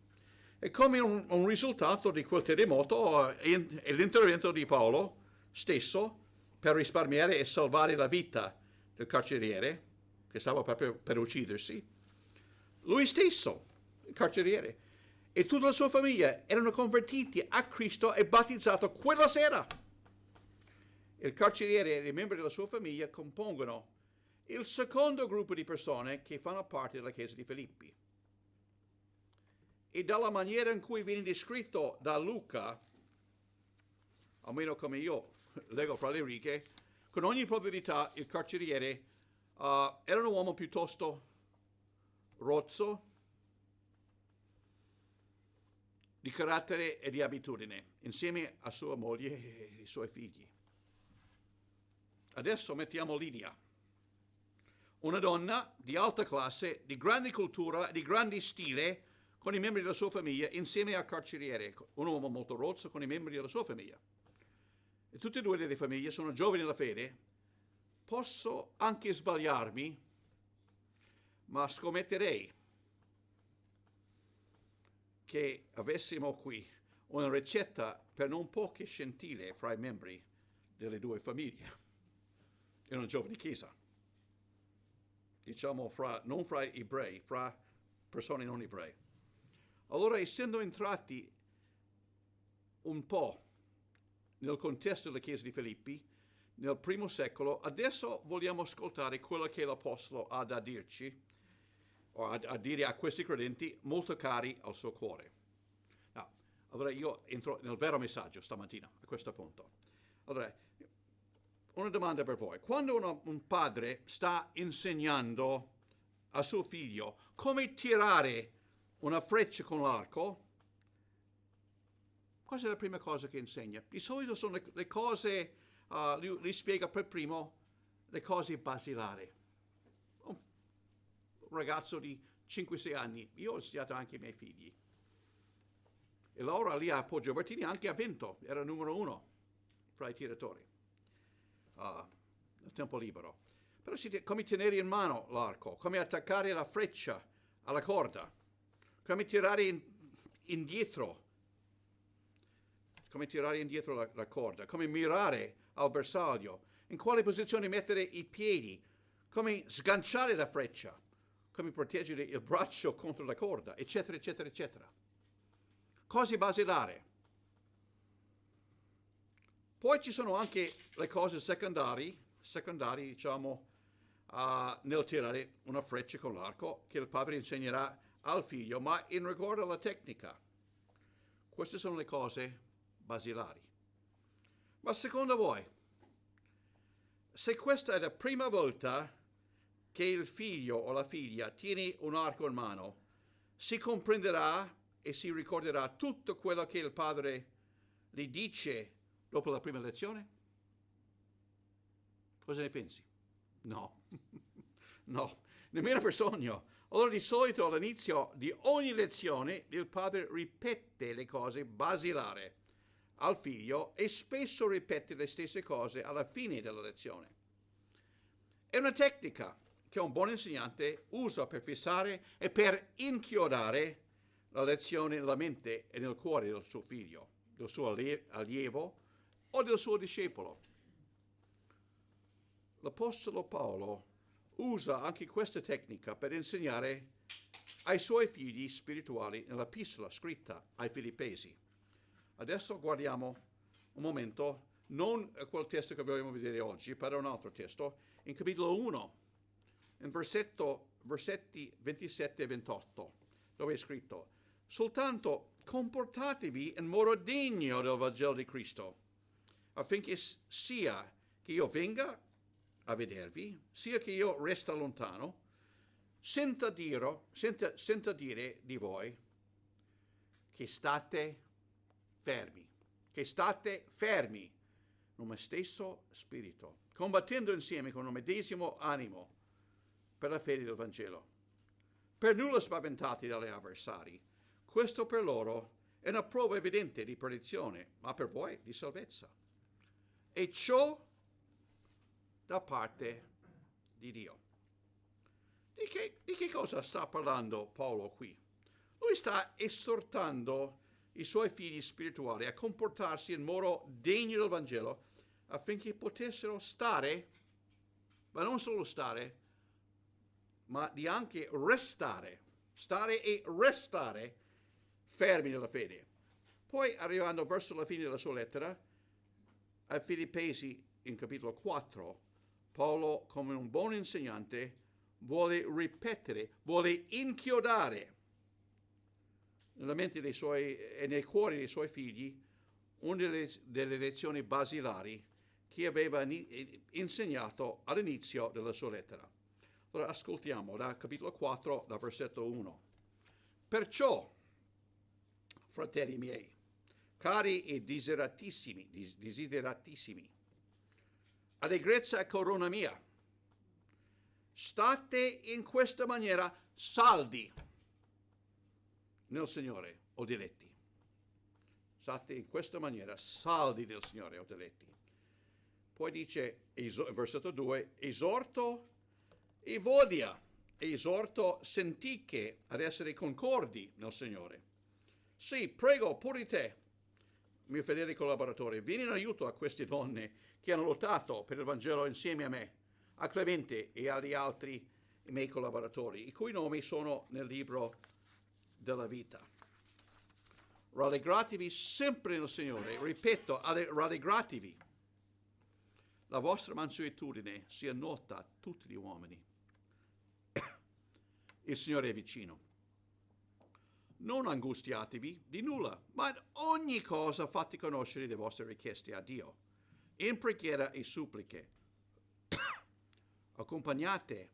E come un risultato di quel terremoto e l'intervento di Paolo stesso per risparmiare e salvare la vita del carceriere, che stava proprio per uccidersi, lui stesso, il carceriere, e tutta la sua famiglia erano convertiti a Cristo e battezzati quella sera. Il carceriere e i membri della sua famiglia compongono il secondo gruppo di persone che fanno parte della Chiesa di Filippi. E dalla maniera in cui viene descritto da Luca, almeno come io leggo fra le righe, con ogni probabilità il carceriere era un uomo piuttosto rozzo, di carattere e di abitudine, insieme a sua moglie e ai suoi figli. Adesso mettiamo Lidia, una donna di alta classe, di grande cultura e di grande stile, con i membri della sua famiglia, insieme al carceriere, un uomo molto rozzo con i membri della sua famiglia. E tutte e due le famiglie sono giovani nella fede. Posso anche sbagliarmi, ma scommetterei che avessimo qui una ricetta per non poche scintille fra i membri delle due famiglie in una giovane chiesa. Diciamo non fra ebrei, fra persone non ebrei. Allora, essendo entrati un po' nel contesto della Chiesa di Filippi, nel primo secolo, adesso vogliamo ascoltare quello che l'Apostolo ha da dirci, o a dire a questi credenti molto cari al suo cuore. No, allora io entro nel vero messaggio stamattina, a questo punto. Allora, una domanda per voi. Quando un padre sta insegnando a suo figlio come tirare una freccia con l'arco, questa è la prima cosa che insegna. Di solito sono le cose, lui spiega per primo le cose basilari. Un ragazzo di 5-6 anni, io ho insegnato anche ai miei figli. E Laura lì a Poggio Bertini anche ha vinto, era numero 1 fra i tiratori nel tempo libero. Però come tenere in mano l'arco, come attaccare la freccia alla corda, come tirare indietro la corda, come mirare al bersaglio, in quale posizione mettere i piedi, come sganciare la freccia, come proteggere il braccio contro la corda, eccetera, eccetera, eccetera. Cose basilari. Poi ci sono anche le cose secondarie, secondari, diciamo, nel tirare una freccia con l'arco che il padre insegnerà al figlio, ma in riguardo alla tecnica. Queste sono le cose basilari. Ma secondo voi, se questa è la prima volta che il figlio o la figlia tiene un arco in mano, si comprenderà e si ricorderà tutto quello che il padre gli dice dopo la prima lezione? Cosa ne pensi? No, no, nemmeno per sogno. Allora di solito all'inizio di ogni lezione il padre ripete le cose basilari al figlio e spesso ripete le stesse cose alla fine della lezione. È una tecnica che un buon insegnante usa per fissare e per inchiodare la lezione nella mente e nel cuore del suo figlio, del suo allievo o del suo discepolo. L'Apostolo Paolo usa anche questa tecnica per insegnare ai suoi figli spirituali nell'epistola scritta ai Filippesi. Adesso guardiamo un momento, non quel testo che vogliamo vedere oggi, però un altro testo, in capitolo 1, in versetti 27 e 28, dove è scritto: soltanto comportatevi in modo degno del Vangelo di Cristo, affinché sia che io venga a vedervi, sia che io resta lontano, senta dire di voi che state fermi nello stesso spirito, combattendo insieme con il medesimo animo per la fede del Vangelo. Per nulla spaventati dagli avversari, questo per loro è una prova evidente di perdizione, ma per voi di salvezza. E ciò da parte di Dio. Di che cosa sta parlando Paolo qui? Lui sta esortando i suoi figli spirituali a comportarsi in modo degno del Vangelo affinché potessero stare, ma non solo stare, ma di anche restare, stare e restare fermi nella fede. Poi, arrivando verso la fine della sua lettera, ai Filippesi, in capitolo 4, Paolo, come un buon insegnante, vuole ripetere, vuole inchiodare nella mente dei suoi e nei cuori dei suoi figli una delle lezioni basilari che aveva insegnato all'inizio della sua lettera. Allora ascoltiamo da capitolo 4, da versetto 1. Perciò, fratelli miei, cari e desideratissimi, allegrezza e corona mia, state in questa maniera saldi nel Signore, o diletti. State in questa maniera saldi nel Signore, o diletti. Poi dice, versetto 2, esorto Evodia e esorto Sintique ad essere concordi nel Signore. Sì, prego pure te, mio fedele collaboratore, vieni in aiuto a queste donne che hanno lottato per il Vangelo insieme a me, a Clemente e agli altri miei collaboratori, i cui nomi sono nel libro della vita. Rallegratevi sempre nel Signore, ripeto, rallegratevi. La vostra mansuetudine sia nota a tutti gli uomini. Il Signore è vicino. Non angustiatevi di nulla, ma in ogni cosa fate conoscere le vostre richieste a Dio, in preghiera e suppliche, accompagnate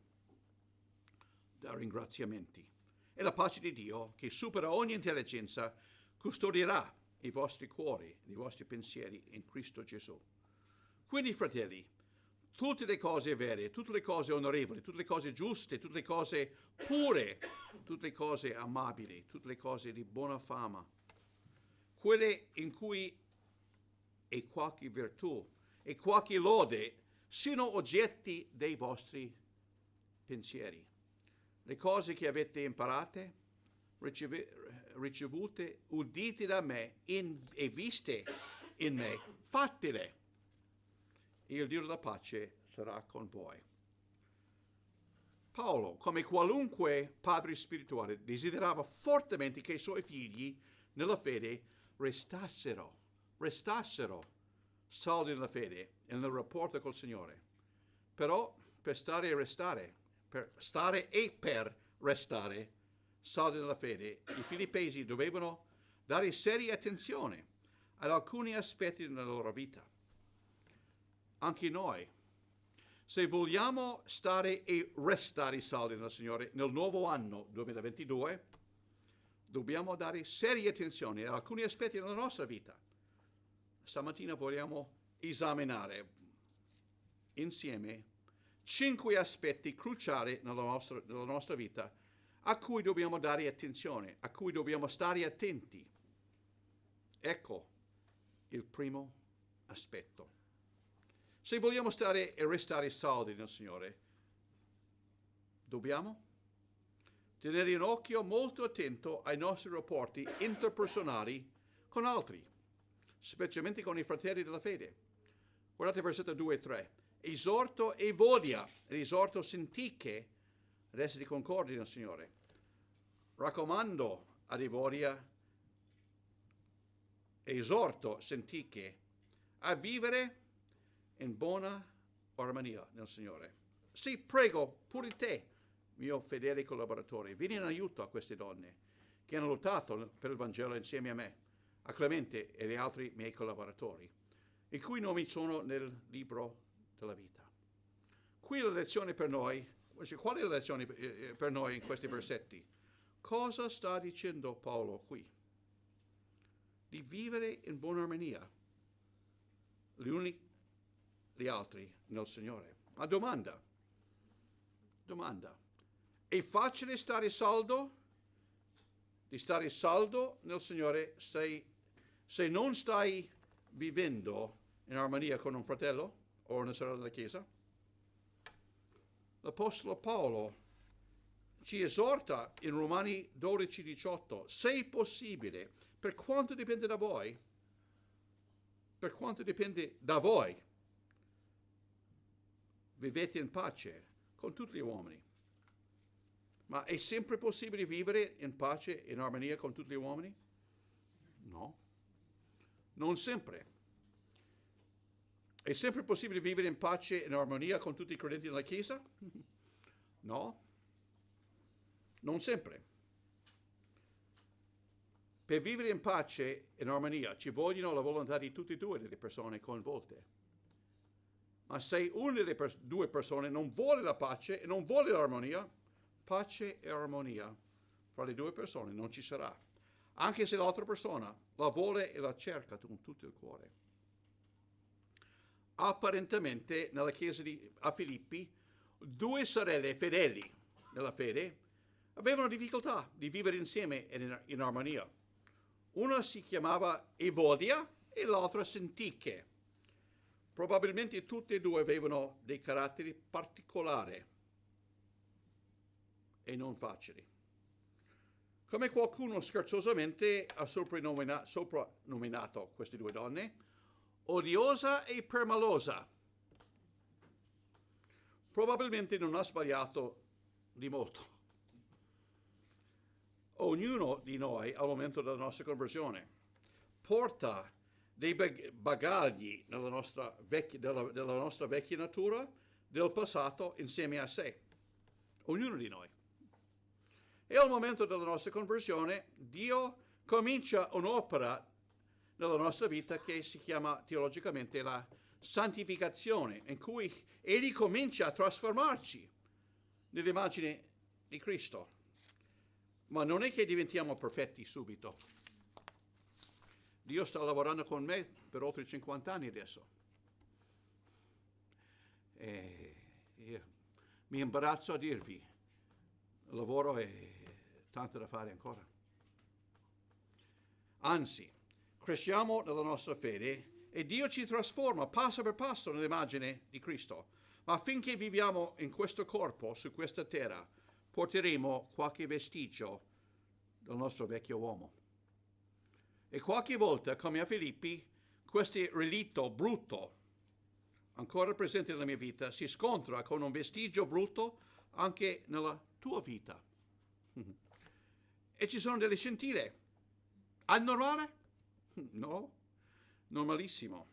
da ringraziamenti. E la pace di Dio, che supera ogni intelligenza, custodirà i vostri cuori, i vostri pensieri in Cristo Gesù. Quindi, fratelli, tutte le cose vere, tutte le cose onorevoli, tutte le cose giuste, tutte le cose pure, tutte le cose amabili, tutte le cose di buona fama, quelle in cui è qualche virtù e qualche lode, siano oggetti dei vostri pensieri. Le cose che avete imparate, ricevute, udite da me e viste in me, fatele. E il Dio della pace sarà con voi. Paolo, come qualunque padre spirituale, desiderava fortemente che i suoi figli nella fede restassero saldi nella fede e nel rapporto col Signore. Però per stare e per restare saldi nella fede, i filippesi dovevano dare seria attenzione ad alcuni aspetti della loro vita. Anche noi, se vogliamo stare e restare saldi nel Signore nel nuovo anno 2022, dobbiamo dare seria attenzione ad alcuni aspetti della nostra vita. Stamattina vogliamo esaminare insieme 5 aspetti cruciali nella nostra vita a cui dobbiamo dare attenzione, a cui dobbiamo stare attenti. Ecco il primo aspetto. Se vogliamo stare e restare saldi nel Signore, dobbiamo tenere un occhio molto attento ai nostri rapporti interpersonali con altri, specialmente con i fratelli della fede. Guardate versetto 2 e 3. Esorto Evodia, esorto Sintiche ad essere concordi nel Signore. Raccomando ad Evodia, esorto Sintiche a vivere in buona armonia nel Signore. Sì, prego pure te, mio fedele collaboratore, vieni in aiuto a queste donne che hanno lottato per il Vangelo insieme a me, a Clemente e agli altri miei collaboratori, i cui nomi sono nel libro della vita. Qui la lezione per noi, qual è la lezione per noi in questi versetti? Cosa sta dicendo Paolo qui? Di vivere in buona armonia, gli uni gli altri nel Signore. Ma domanda, è facile stare saldo? Di stare saldo nel Signore se non stai vivendo in armonia con un fratello o una sorella della Chiesa? L'Apostolo Paolo ci esorta in Romani 12:18, se possibile, per quanto dipende da voi, vivete in pace con tutti gli uomini. Ma è sempre possibile vivere in pace e in armonia con tutti gli uomini? No, non sempre. È sempre possibile vivere in pace e in armonia con tutti i credenti nella Chiesa? No, non sempre. Per vivere in pace e in armonia ci vogliono la volontà di tutte e due le persone coinvolte. Ma se una delle due persone non vuole la pace e non vuole l'armonia, pace e armonia fra le due persone non ci sarà, anche se l'altra persona la vuole e la cerca con tutto il cuore. Apparentemente nella chiesa a Filippi 2 sorelle fedeli nella fede avevano difficoltà di vivere insieme in armonia. Una si chiamava Evodia e l'altra Sintiche. Probabilmente tutte e due avevano dei caratteri particolari e non facili. Come qualcuno scherzosamente ha soprannominato queste due donne, odiosa e permalosa. Probabilmente non ha sbagliato di molto. Ognuno di noi al momento della nostra conversione porta dei bagagli della nostra vecchia natura, del passato insieme a sé. Ognuno di noi. E al momento della nostra conversione Dio comincia un'opera nella nostra vita che si chiama teologicamente la santificazione, in cui Egli comincia a trasformarci nell'immagine di Cristo. Ma non è che diventiamo perfetti subito. Dio sta lavorando con me per oltre 50 anni adesso. E mi imbarazzo a dirvi, il lavoro è tanto da fare ancora. Anzi, cresciamo nella nostra fede e Dio ci trasforma passo per passo nell'immagine di Cristo. Ma finché viviamo in questo corpo, su questa terra, porteremo qualche vestigio del nostro vecchio uomo. E qualche volta, come a Filippi, questo relitto brutto, ancora presente nella mia vita, si scontra con un vestigio brutto anche nella tua vita. E ci sono delle scintille. Anormale? No, normalissimo.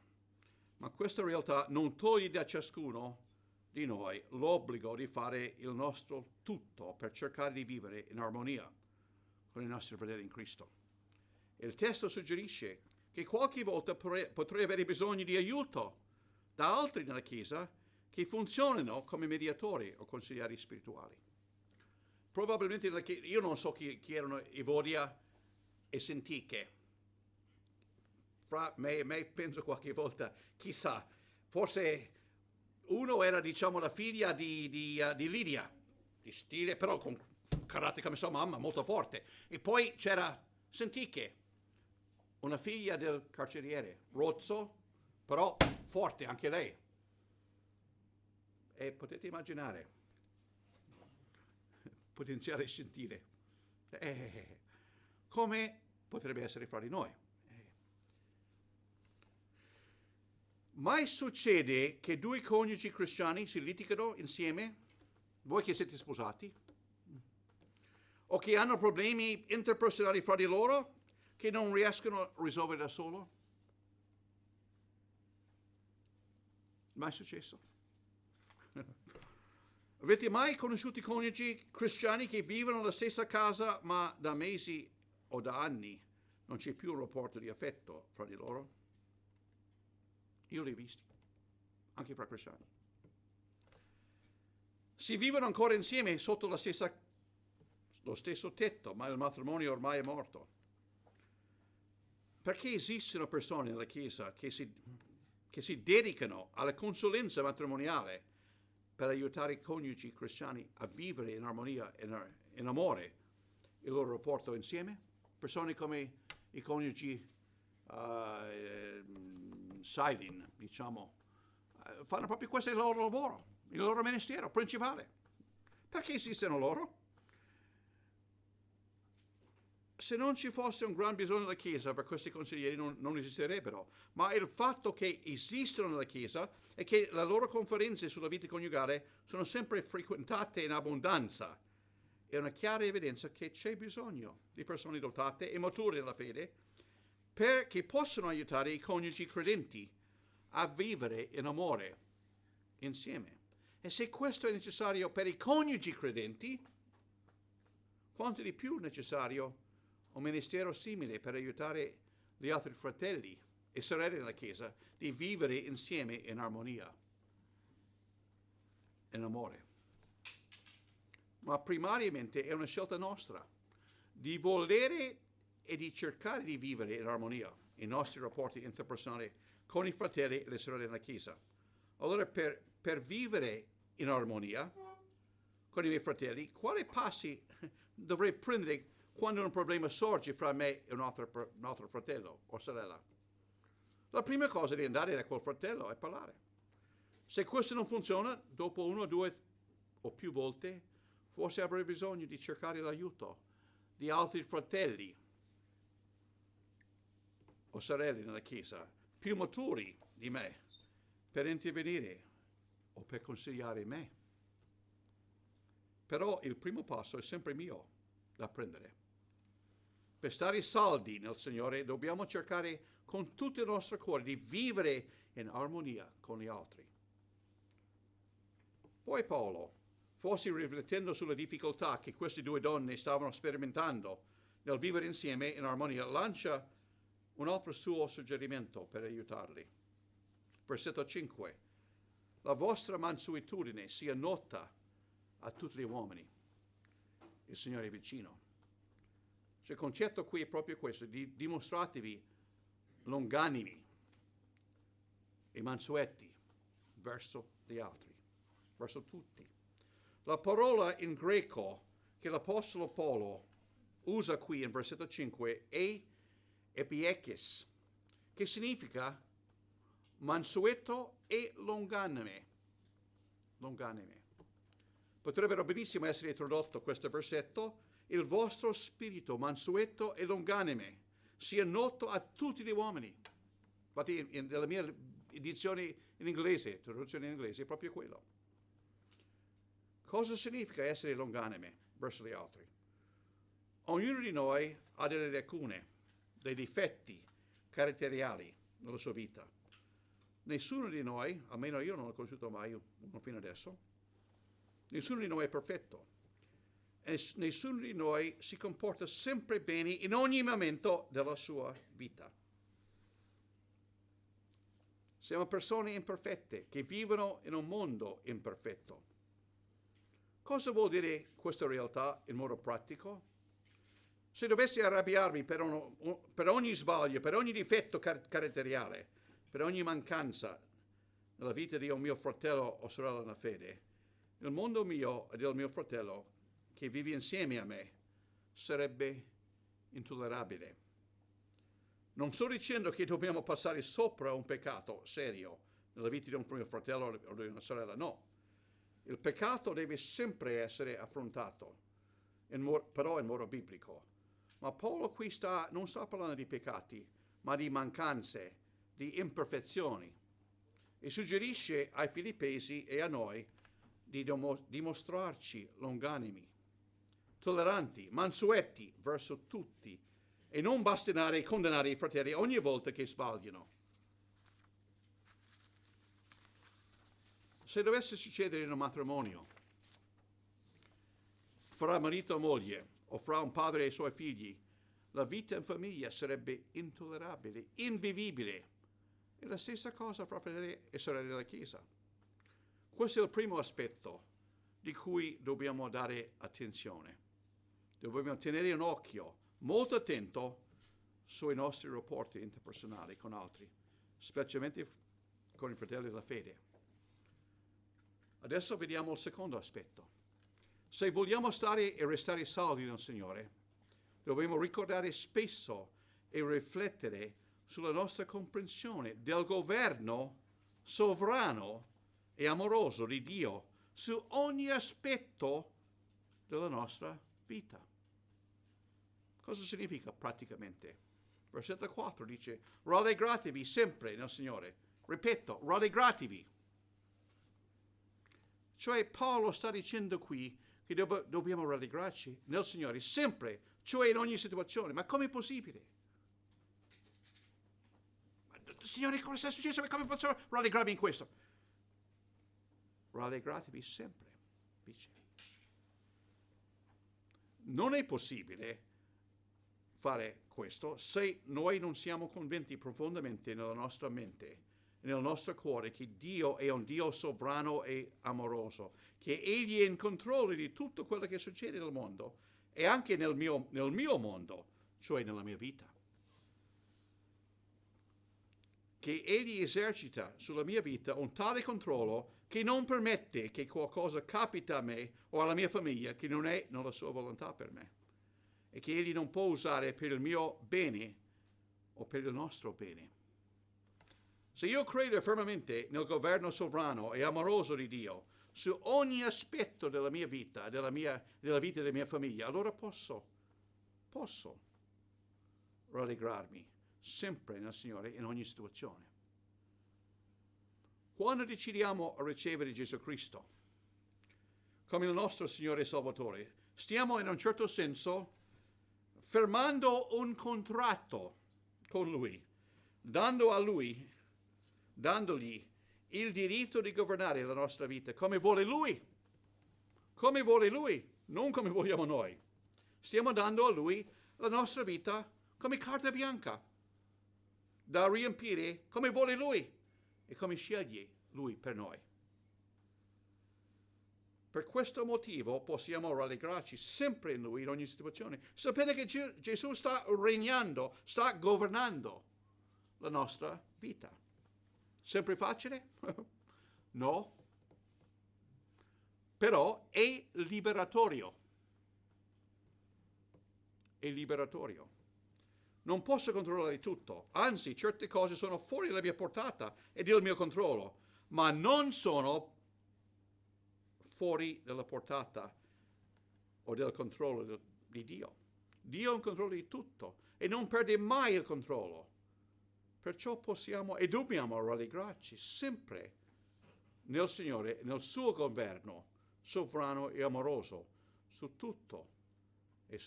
Ma questa realtà non toglie da ciascuno di noi l'obbligo di fare il nostro tutto per cercare di vivere in armonia con i nostri fratelli in Cristo. Il testo suggerisce che qualche volta potrei avere bisogno di aiuto da altri nella Chiesa che funzionano come mediatori o consiglieri spirituali. Probabilmente io non so chi erano Evodia e Sintiche. Fra me penso qualche volta, chissà, forse uno era, diciamo, la figlia di Lidia, di stile, però con carattere come sua mamma, molto forte. E poi c'era Sintiche, una figlia del carceriere, rozzo, però forte anche lei. E potete immaginare, potenziale sentire, come potrebbe essere fra di noi. Mai succede che due coniugi cristiani si litigano insieme, voi che siete sposati, o che hanno problemi interpersonali fra di loro che non riescono a risolvere da solo? Mai successo? Avete mai conosciuto coniugi cristiani che vivono nella stessa casa ma da mesi o da anni non c'è più un rapporto di affetto fra di loro? Io li ho visti, anche fra cristiani. Si vivono ancora insieme sotto lo stesso tetto, ma il matrimonio ormai è morto. Perché esistono persone nella Chiesa che si dedicano alla consulenza matrimoniale per aiutare i coniugi cristiani a vivere in armonia e in amore il loro rapporto insieme? Persone come i coniugi Silin, diciamo, fanno proprio questo il loro lavoro, il loro ministero principale. Perché esistono loro? Se non ci fosse un gran bisogno nella Chiesa per questi consiglieri non esisterebbero, ma il fatto che esistono nella Chiesa e che le loro conferenze sulla vita coniugale sono sempre frequentate in abbondanza è una chiara evidenza che c'è bisogno di persone dotate e mature nella fede che possono aiutare i coniugi credenti a vivere in amore insieme. E se questo è necessario per i coniugi credenti, quanto di più necessario un ministero simile per aiutare gli altri fratelli e sorelle nella Chiesa di vivere insieme in armonia, in amore. Ma primariamente è una scelta nostra di volere e di cercare di vivere in armonia i nostri rapporti interpersonali con i fratelli e le sorelle nella Chiesa. Allora, per vivere in armonia con i miei fratelli, quali passi dovrei prendere quando un problema sorge fra me e un altro fratello o sorella? La prima cosa è di andare da quel fratello e parlare. Se questo non funziona, dopo 1, 2 o più volte, forse avrei bisogno di cercare l'aiuto di altri fratelli o sorelle nella Chiesa, più maturi di me, per intervenire o per consigliare me. Però il primo passo è sempre mio da prendere. Per stare saldi nel Signore dobbiamo cercare con tutto il nostro cuore di vivere in armonia con gli altri. Poi Paolo, forse riflettendo sulle difficoltà che queste due donne stavano sperimentando nel vivere insieme in armonia, lancia un altro suo suggerimento per aiutarli. Versetto 5. La vostra mansuetudine sia nota a tutti gli uomini. Il Signore è vicino. Cioè, il concetto qui è proprio questo, dimostratevi longanimi e mansueti verso gli altri, verso tutti. La parola in greco che l'Apostolo Paolo usa qui in versetto 5 è epiekes, che significa mansueto e longanime. Longanime. Potrebbero benissimo essere tradotto questo versetto: il vostro spirito mansueto e longanime sia noto a tutti gli uomini. Infatti nella mia edizione in inglese, traduzione in inglese, è proprio quello. Cosa significa essere longanime verso gli altri? Ognuno di noi ha delle lacune, dei difetti caratteriali nella sua vita. nessuno di noi, almeno io non ho conosciuto mai uno fino adesso, nessuno di noi è perfetto. E nessuno di noi si comporta sempre bene in ogni momento della sua vita. Siamo persone imperfette che vivono in un mondo imperfetto. Cosa vuol dire questa realtà in modo pratico? Se dovessi arrabbiarmi per ogni sbaglio, per ogni difetto caratteriale, per ogni mancanza nella vita di un mio fratello o sorella nella fede, il mondo mio e del mio fratello che vive insieme a me sarebbe intollerabile. Non sto dicendo che dobbiamo passare sopra un peccato serio nella vita di un mio fratello o di una sorella, no. Il peccato deve sempre essere affrontato, però in modo biblico. Ma Paolo qui non sta parlando di peccati, ma di mancanze, di imperfezioni. E suggerisce ai Filippesi e a noi di dimostrarci longanimi, tolleranti, mansueti verso tutti e non bastinare e condannare i fratelli ogni volta che sbagliano. Se dovesse succedere in un matrimonio, fra marito e moglie o fra un padre e i suoi figli, la vita in famiglia sarebbe intollerabile, invivibile. E la stessa cosa fra fratelli e sorelle della Chiesa. Questo è il primo aspetto di cui dobbiamo dare attenzione. Dobbiamo tenere un occhio molto attento sui nostri rapporti interpersonali con altri, specialmente con i fratelli della fede. Adesso vediamo il secondo aspetto. Se vogliamo stare e restare saldi nel Signore, dobbiamo ricordare spesso e riflettere sulla nostra comprensione del governo sovrano e amoroso di Dio su ogni aspetto della nostra vita. Cosa significa praticamente? Versetto 4 dice: rallegratevi sempre nel Signore. Ripeto, rallegratevi. Cioè Paolo sta dicendo qui che dobbiamo rallegrarci nel Signore sempre, cioè in ogni situazione. Ma com'è possibile? Signore, cosa è successo? Come posso rallegrarmi in questo? Rallegratevi sempre, dice. Non è possibile fare questo se noi non siamo convinti profondamente nella nostra mente, nel nostro cuore, che Dio è un Dio sovrano e amoroso, che Egli è in controllo di tutto quello che succede nel mondo e anche nel mio mondo, cioè nella mia vita. Che Egli esercita sulla mia vita un tale controllo che non permette che qualcosa capita a me o alla mia famiglia che non è nella sua volontà per me e che Egli non può usare per il mio bene o per il nostro bene. Se io credo fermamente nel governo sovrano e amoroso di Dio su ogni aspetto della mia vita, della vita della mia famiglia, allora posso rallegrarmi sempre nel Signore in ogni situazione. Quando decidiamo a ricevere Gesù Cristo come il nostro Signore e Salvatore, stiamo in un certo senso firmando un contratto con Lui, dandogli il diritto di governare la nostra vita come vuole Lui, non come vogliamo noi. Stiamo dando a Lui la nostra vita come carta bianca, da riempire come vuole Lui e come sceglie Lui per noi. Per questo motivo possiamo rallegrarci sempre in Lui in ogni situazione, sapendo che Gesù sta regnando, sta governando la nostra vita. Sempre facile? No. Però è liberatorio. È liberatorio. Non posso controllare tutto, anzi certe cose sono fuori dalla mia portata e del mio controllo, ma non sono fuori dalla portata o del controllo di Dio. Dio è in controllo di tutto e non perde mai il controllo. Perciò possiamo e dobbiamo rallegrarci sempre nel Signore, nel suo governo sovrano e amoroso su tutto e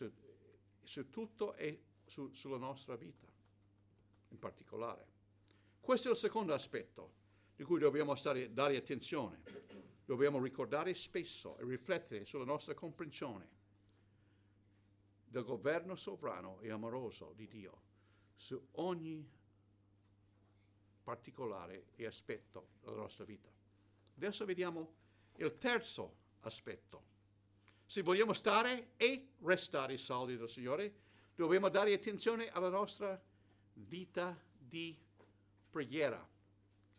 sulla nostra vita in particolare. Questo è il secondo aspetto. di cui dobbiamo dare attenzione. Dobbiamo ricordare spesso e riflettere sulla nostra comprensione del governo sovrano e amoroso di Dio su ogni particolare e aspetto della nostra vita. Adesso vediamo il terzo aspetto. Se vogliamo stare e restare saldi del Signore, dobbiamo dare attenzione alla nostra vita di preghiera.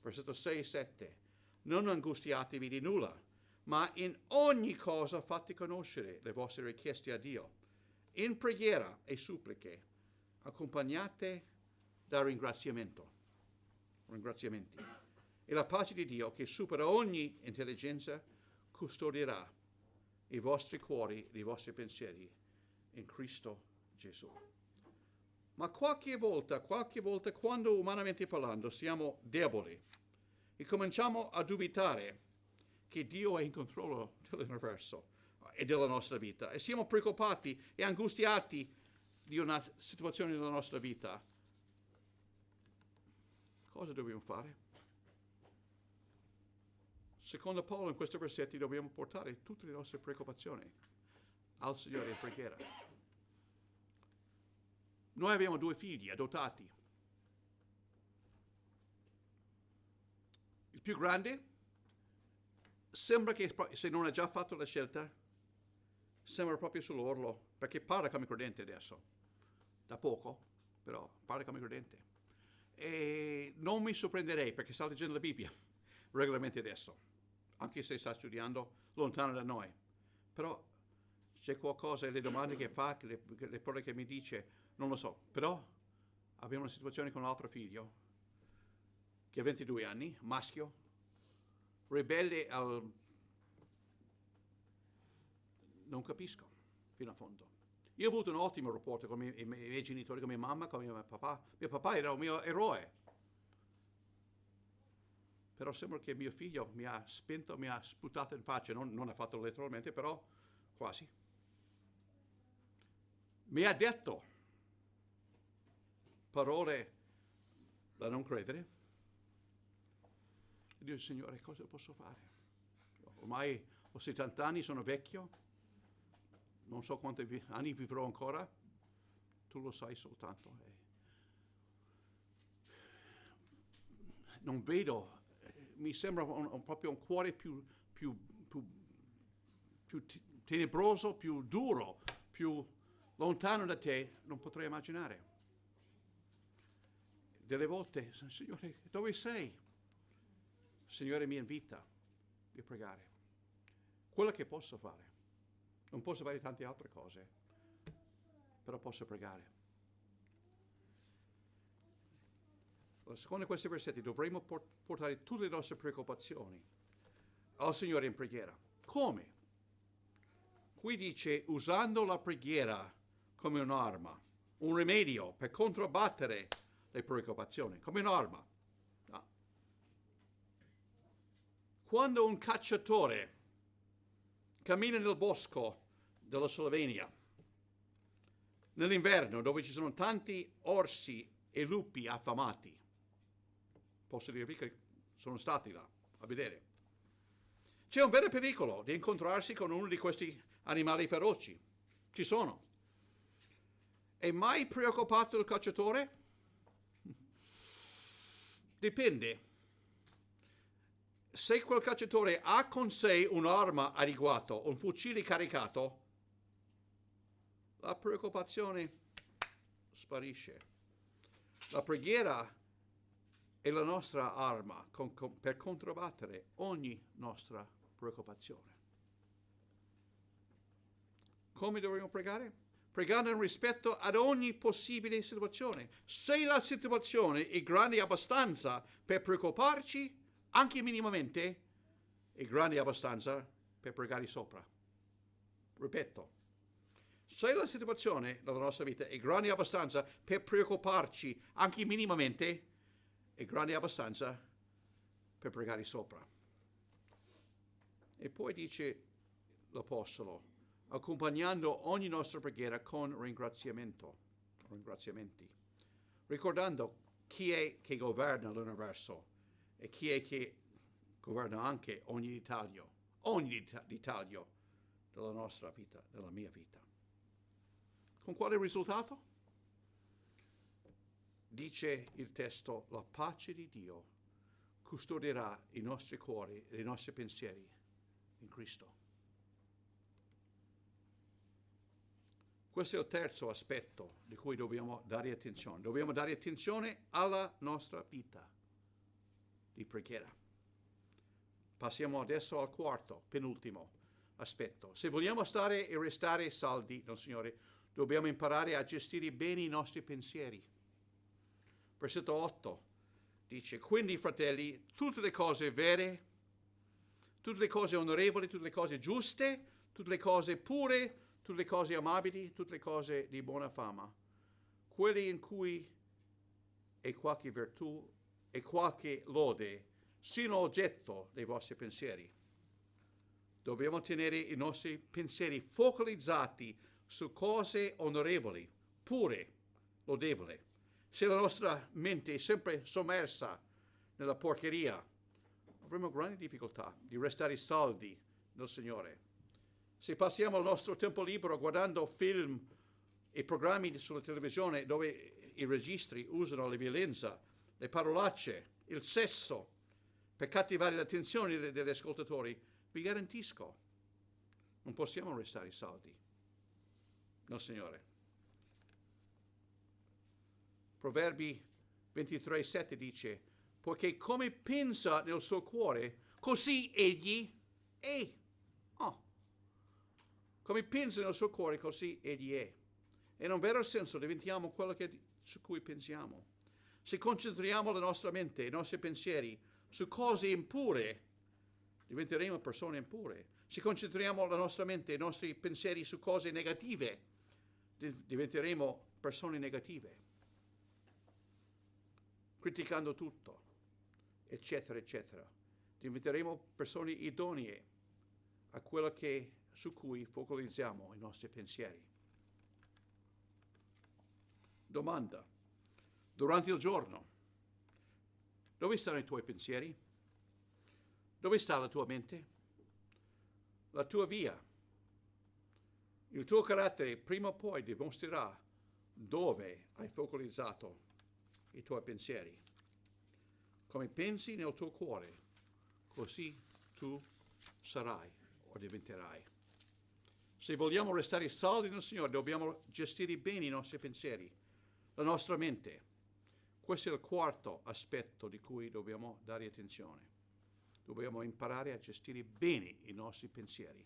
Versetto 6 e 7. Non angustiatevi di nulla, ma in ogni cosa fate conoscere le vostre richieste a Dio, in preghiera e suppliche, accompagnate da ringraziamenti. E la pace di Dio, che supera ogni intelligenza, custodierà i vostri cuori e i vostri pensieri in Cristo Gesù. Ma qualche volta, quando umanamente parlando siamo deboli e cominciamo a dubitare che Dio è in controllo dell'universo e della nostra vita e siamo preoccupati e angustiati di una situazione nella nostra vita, cosa dobbiamo fare? Secondo Paolo in questi versetti dobbiamo portare tutte le nostre preoccupazioni al Signore in preghiera. Noi abbiamo 2 figli adottati. Il più grande sembra che, se non ha già fatto la scelta, sembra proprio sull'orlo, perché parla come credente adesso, da poco, però parla come credente. E non mi sorprenderei, perché sta leggendo la Bibbia regolarmente adesso, anche se sta studiando lontano da noi. Però c'è qualcosa, le domande che fa, le parole che mi dice, non lo so. Però abbiamo una situazione con l'altro figlio, che ha 22 anni, maschio, ribelle al... non capisco fino a fondo. Io ho avuto un ottimo rapporto con i miei genitori, con mia mamma, con mio papà. Mio papà era un mio eroe. Però sembra che mio figlio mi ha spinto, mi ha sputato in faccia, non ha fatto letteralmente, però quasi. Mi ha detto parole da non credere. E dico, Signore, cosa posso fare? Ormai ho 70 anni, sono vecchio, non so quanti anni vivrò ancora, tu lo sai soltanto. Non vedo, mi sembra proprio un cuore più tenebroso, più duro, più lontano da te, non potrei immaginare. Delle volte, Signore, dove sei? Il Signore mi invita a pregare. Quello che posso fare. Non posso fare tante altre cose, però posso pregare. Secondo questi versetti dovremo portare tutte le nostre preoccupazioni al Signore in preghiera. Come? Qui dice usando la preghiera come un'arma, un rimedio per controbattere le preoccupazioni, come un'arma. No. Quando un cacciatore cammina nel bosco della Slovenia, nell'inverno dove ci sono tanti orsi e lupi affamati, posso dirvi che sono stati là a vedere. C'è un vero pericolo di incontrarsi con uno di questi animali feroci. Ci sono. È mai preoccupato il cacciatore? Dipende. Se quel cacciatore ha con sé un'arma adeguata, un fucile caricato, la preoccupazione sparisce. La preghiera è la nostra arma per controbattere ogni nostra preoccupazione. Come dovremo pregare? Pregando in rispetto ad ogni possibile situazione. Se la situazione è grande abbastanza per preoccuparci, anche minimamente, è grande abbastanza per pregare sopra. Ripeto, se la situazione nella nostra vita è grande abbastanza per preoccuparci, anche minimamente, è grande abbastanza per pregare sopra. E poi dice l'Apostolo, accompagnando ogni nostra preghiera con ringraziamenti, ricordando chi è che governa l'universo e chi è che governa anche ogni dettaglio della nostra vita, della mia vita. Con quale risultato? Dice il testo, la pace di Dio custodirà i nostri cuori e i nostri pensieri in Cristo. Questo è il terzo aspetto di cui dobbiamo dare attenzione. Dobbiamo dare attenzione alla nostra vita di preghiera. Passiamo adesso al quarto, penultimo aspetto. Se vogliamo stare e restare saldi nel Signore, dobbiamo imparare a gestire bene i nostri pensieri. Versetto 8 dice, quindi fratelli, tutte le cose vere, tutte le cose onorevoli, tutte le cose giuste, tutte le cose pure, tutte le cose amabili, tutte le cose di buona fama, quelle in cui è qualche virtù e qualche lode, siano oggetto dei vostri pensieri. Dobbiamo tenere i nostri pensieri focalizzati su cose onorevoli, pure, lodevoli. Se la nostra mente è sempre sommersa nella porcheria, avremo grandi difficoltà di restare saldi nel Signore. Se passiamo il nostro tempo libero guardando film e programmi sulla televisione dove i registri usano la violenza, le parolacce, il sesso, per cattivare l'attenzione degli ascoltatori, vi garantisco, non possiamo restare saldi nel Signore. Proverbi 23:7 dice, poiché come pensa nel suo cuore, così egli è. Oh. Come pensa nel suo cuore, così egli è. E in un vero senso diventiamo quello su cui pensiamo. Se concentriamo la nostra mente, i nostri pensieri su cose impure, diventeremo persone impure. Se concentriamo la nostra mente, i nostri pensieri su cose negative, diventeremo persone negative. Criticando tutto, eccetera, eccetera. Diventeremo persone idonee a quello su cui focalizziamo i nostri pensieri. Domanda. Durante il giorno, dove stanno i tuoi pensieri? Dove sta la tua mente? La tua via? Il tuo carattere prima o poi dimostrerà dove hai focalizzato i tuoi pensieri. Come pensi nel tuo cuore, così tu sarai o diventerai. Se vogliamo restare saldi nel Signore, dobbiamo gestire bene i nostri pensieri, la nostra mente. Questo è il quarto aspetto di cui dobbiamo dare attenzione. Dobbiamo imparare a gestire bene i nostri pensieri.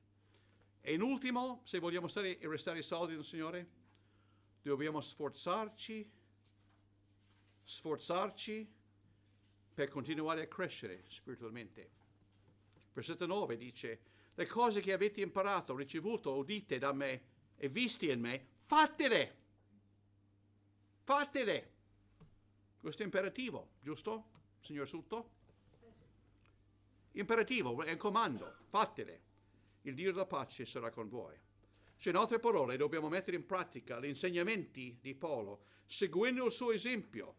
E in ultimo, se vogliamo stare e restare saldi nel Signore, dobbiamo sforzarci per continuare a crescere spiritualmente. Versetto 9 dice, le cose che avete imparato, ricevuto, udite da me e viste in me, fatele. Fatele. Questo è imperativo, giusto, signor Sutto? Imperativo, è un comando, fatele. Il Dio della pace sarà con voi. Cioè, in altre parole, dobbiamo mettere in pratica gli insegnamenti di Paolo, seguendo il suo esempio.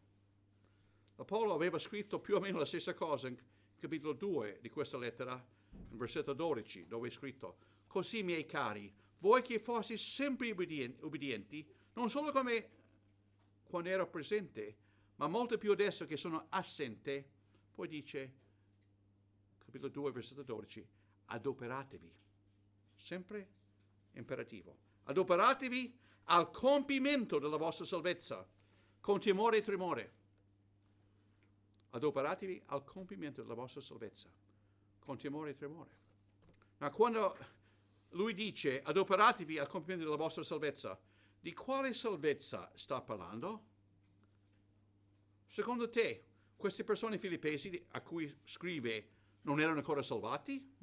Paolo aveva scritto più o meno la stessa cosa in capitolo 2 di questa lettera, in versetto 12, dove è scritto, così, miei cari, voi che foste sempre ubbidienti, non solo come quando ero presente, ma molto più adesso che sono assente, poi dice, capitolo 2, versetto 12, adoperatevi, sempre imperativo, adoperatevi al compimento della vostra salvezza, con timore e tremore. Adoperatevi al compimento della vostra salvezza, con timore e tremore. Ma quando lui dice adoperatevi al compimento della vostra salvezza, di quale salvezza sta parlando? Secondo te, queste persone filippesi a cui scrive non erano ancora salvati?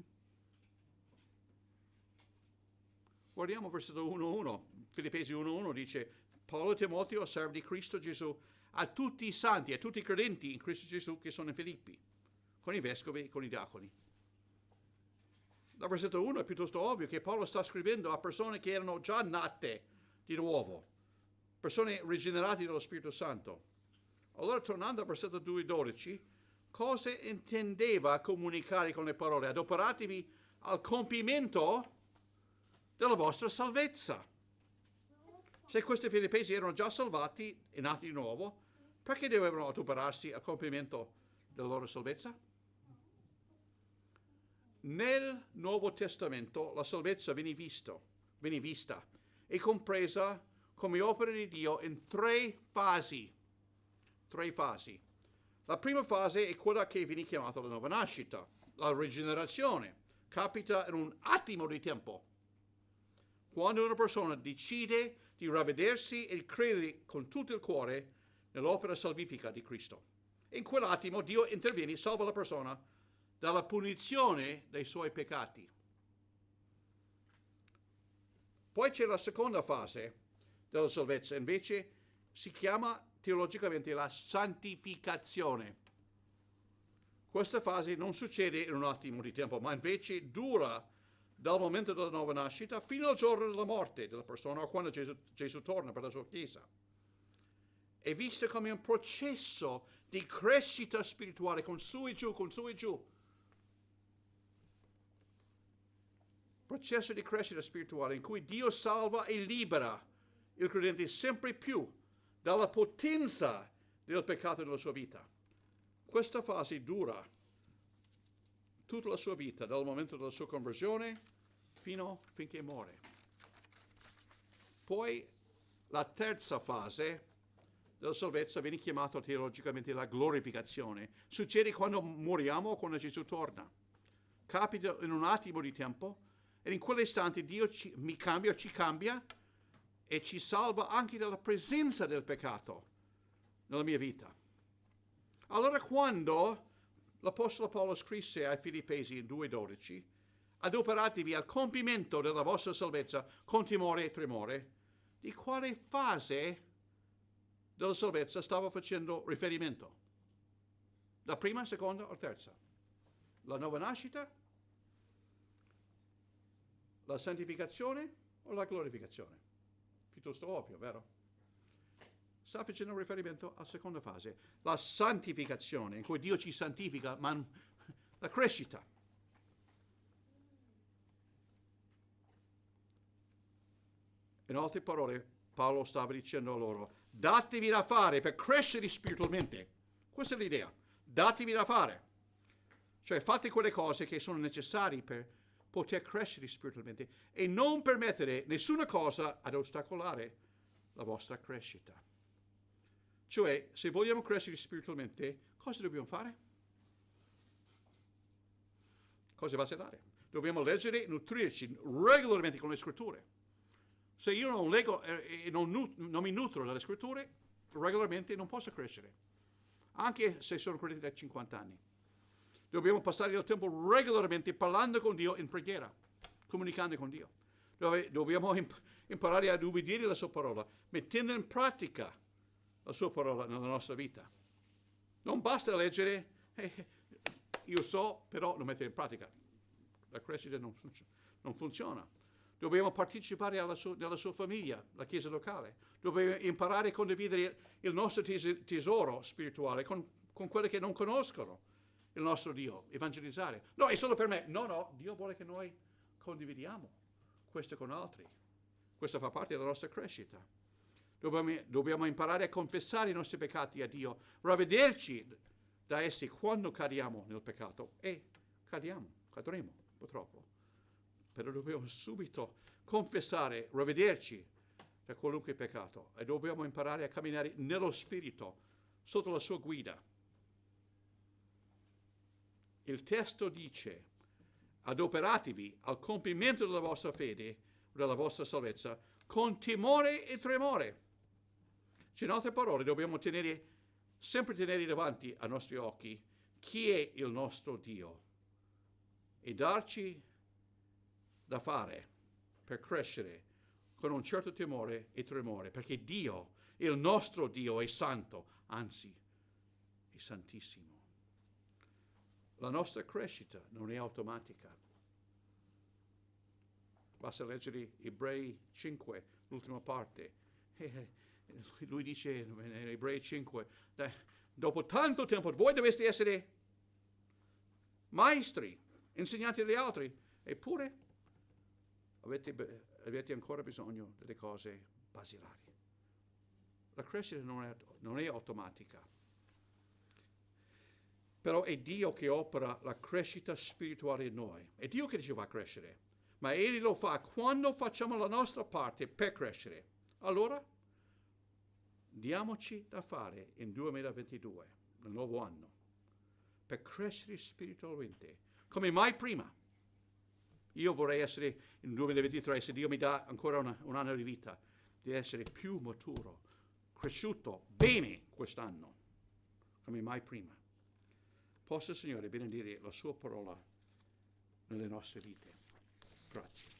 Guardiamo versetto 1:1, Filippesi 1:1 dice, Paolo e Timoteo, servi di Cristo Gesù, a tutti i santi, a tutti i credenti in Cristo Gesù che sono in Filippi, con i vescovi e con i diaconi. Dal versetto 1 è piuttosto ovvio che Paolo sta scrivendo a persone che erano già nate di nuovo, persone rigenerate dallo Spirito Santo. Allora, tornando al versetto 2:12, Cosa intendeva comunicare con le parole? Adoperatevi al compimento della vostra salvezza. Se questi filippesi erano già salvati e nati di nuovo, perché dovevano adoperarsi al compimento della loro salvezza? Nel Nuovo Testamento la salvezza viene vista e compresa come opera di Dio in tre fasi. La prima fase è quella che viene chiamata la nuova nascita, la rigenerazione. Capita in un attimo di tempo. Quando una persona decide di ravvedersi e credere con tutto il cuore nell'opera salvifica di Cristo. In quell'attimo Dio interviene e salva la persona dalla punizione dei suoi peccati. Poi c'è la seconda fase della salvezza, invece si chiama teologicamente la santificazione. Questa fase non succede in un attimo di tempo, ma invece dura dal momento della nuova nascita fino al giorno della morte della persona o quando Gesù torna per la sua Chiesa. È vista come un processo di crescita spirituale con su e giù. Processo di crescita spirituale in cui Dio salva e libera il credente sempre più dalla potenza del peccato della sua vita. Questa fase dura tutta la sua vita, dal momento della sua conversione finché muore. Poi la terza fase della salvezza viene chiamata teologicamente la glorificazione. Succede quando moriamo o quando Gesù torna. Capita in un attimo di tempo e in quell'istante Dio ci cambia e ci salva anche dalla presenza del peccato nella mia vita. Allora quando l'Apostolo Paolo scrisse ai Filippesi in 2:12, adoperatevi al compimento della vostra salvezza con timore e tremore, di quale fase della salvezza stava facendo riferimento? La prima, seconda o terza? La nuova nascita? La santificazione o la glorificazione? Piuttosto ovvio, vero? Sta facendo riferimento alla seconda fase, la santificazione, in cui Dio ci santifica, ma la crescita. In altre parole, Paolo stava dicendo a loro, datevi da fare per crescere spiritualmente. Questa è l'idea, datevi da fare. Cioè fate quelle cose che sono necessarie per poter crescere spiritualmente e non permettere nessuna cosa ad ostacolare la vostra crescita. Cioè, se vogliamo crescere spiritualmente, cosa dobbiamo fare? Cose basilari. Dobbiamo leggere e nutrirci regolarmente con le scritture. Se io non leggo e non mi nutro dalle scritture, regolarmente non posso crescere. Anche se sono credente da 50 anni. Dobbiamo passare il tempo regolarmente parlando con Dio in preghiera, comunicando con Dio. Dobbiamo imparare ad ubbidire la sua parola, mettendo in pratica la sua parola nella nostra vita. Non basta leggere, io so, però non mettere in pratica. La crescita non funziona. Dobbiamo partecipare nella sua famiglia, la chiesa locale. Dobbiamo imparare a condividere il nostro tesoro spirituale con quelli che non conoscono il nostro Dio, evangelizzare. No, è solo per me. No, Dio vuole che noi condividiamo questo con altri. Questo fa parte della nostra crescita. Dobbiamo imparare a confessare i nostri peccati a Dio, ravvederci da essi quando cadiamo nel peccato. E cadremo purtroppo. Però dobbiamo subito confessare, ravvederci da qualunque peccato e dobbiamo imparare a camminare nello Spirito, sotto la sua guida. Il testo dice, adoperatevi al compimento della vostra fede, della vostra salvezza, con timore e tremore. Cioè, in altre parole, dobbiamo sempre tenere davanti ai nostri occhi chi è il nostro Dio e darci da fare per crescere con un certo timore e tremore, perché Dio, il nostro Dio, è santo, anzi, è santissimo. La nostra crescita non è automatica. Basta leggere Ebrei 5, l'ultima parte. Lui dice in Ebrei 5, dopo tanto tempo, voi dovreste essere maestri, insegnanti degli altri, eppure avete ancora bisogno delle cose basilari. La crescita non è automatica, però è Dio che opera la crescita spirituale in noi. È Dio che ci fa crescere, ma Egli lo fa quando facciamo la nostra parte per crescere. Allora, diamoci da fare in 2022, nel nuovo anno, per crescere spiritualmente, come mai prima. Io vorrei essere in 2023, se Dio mi dà ancora un anno di vita, di essere più maturo, cresciuto bene quest'anno, come mai prima. Possa il Signore benedire la sua parola nelle nostre vite. Grazie.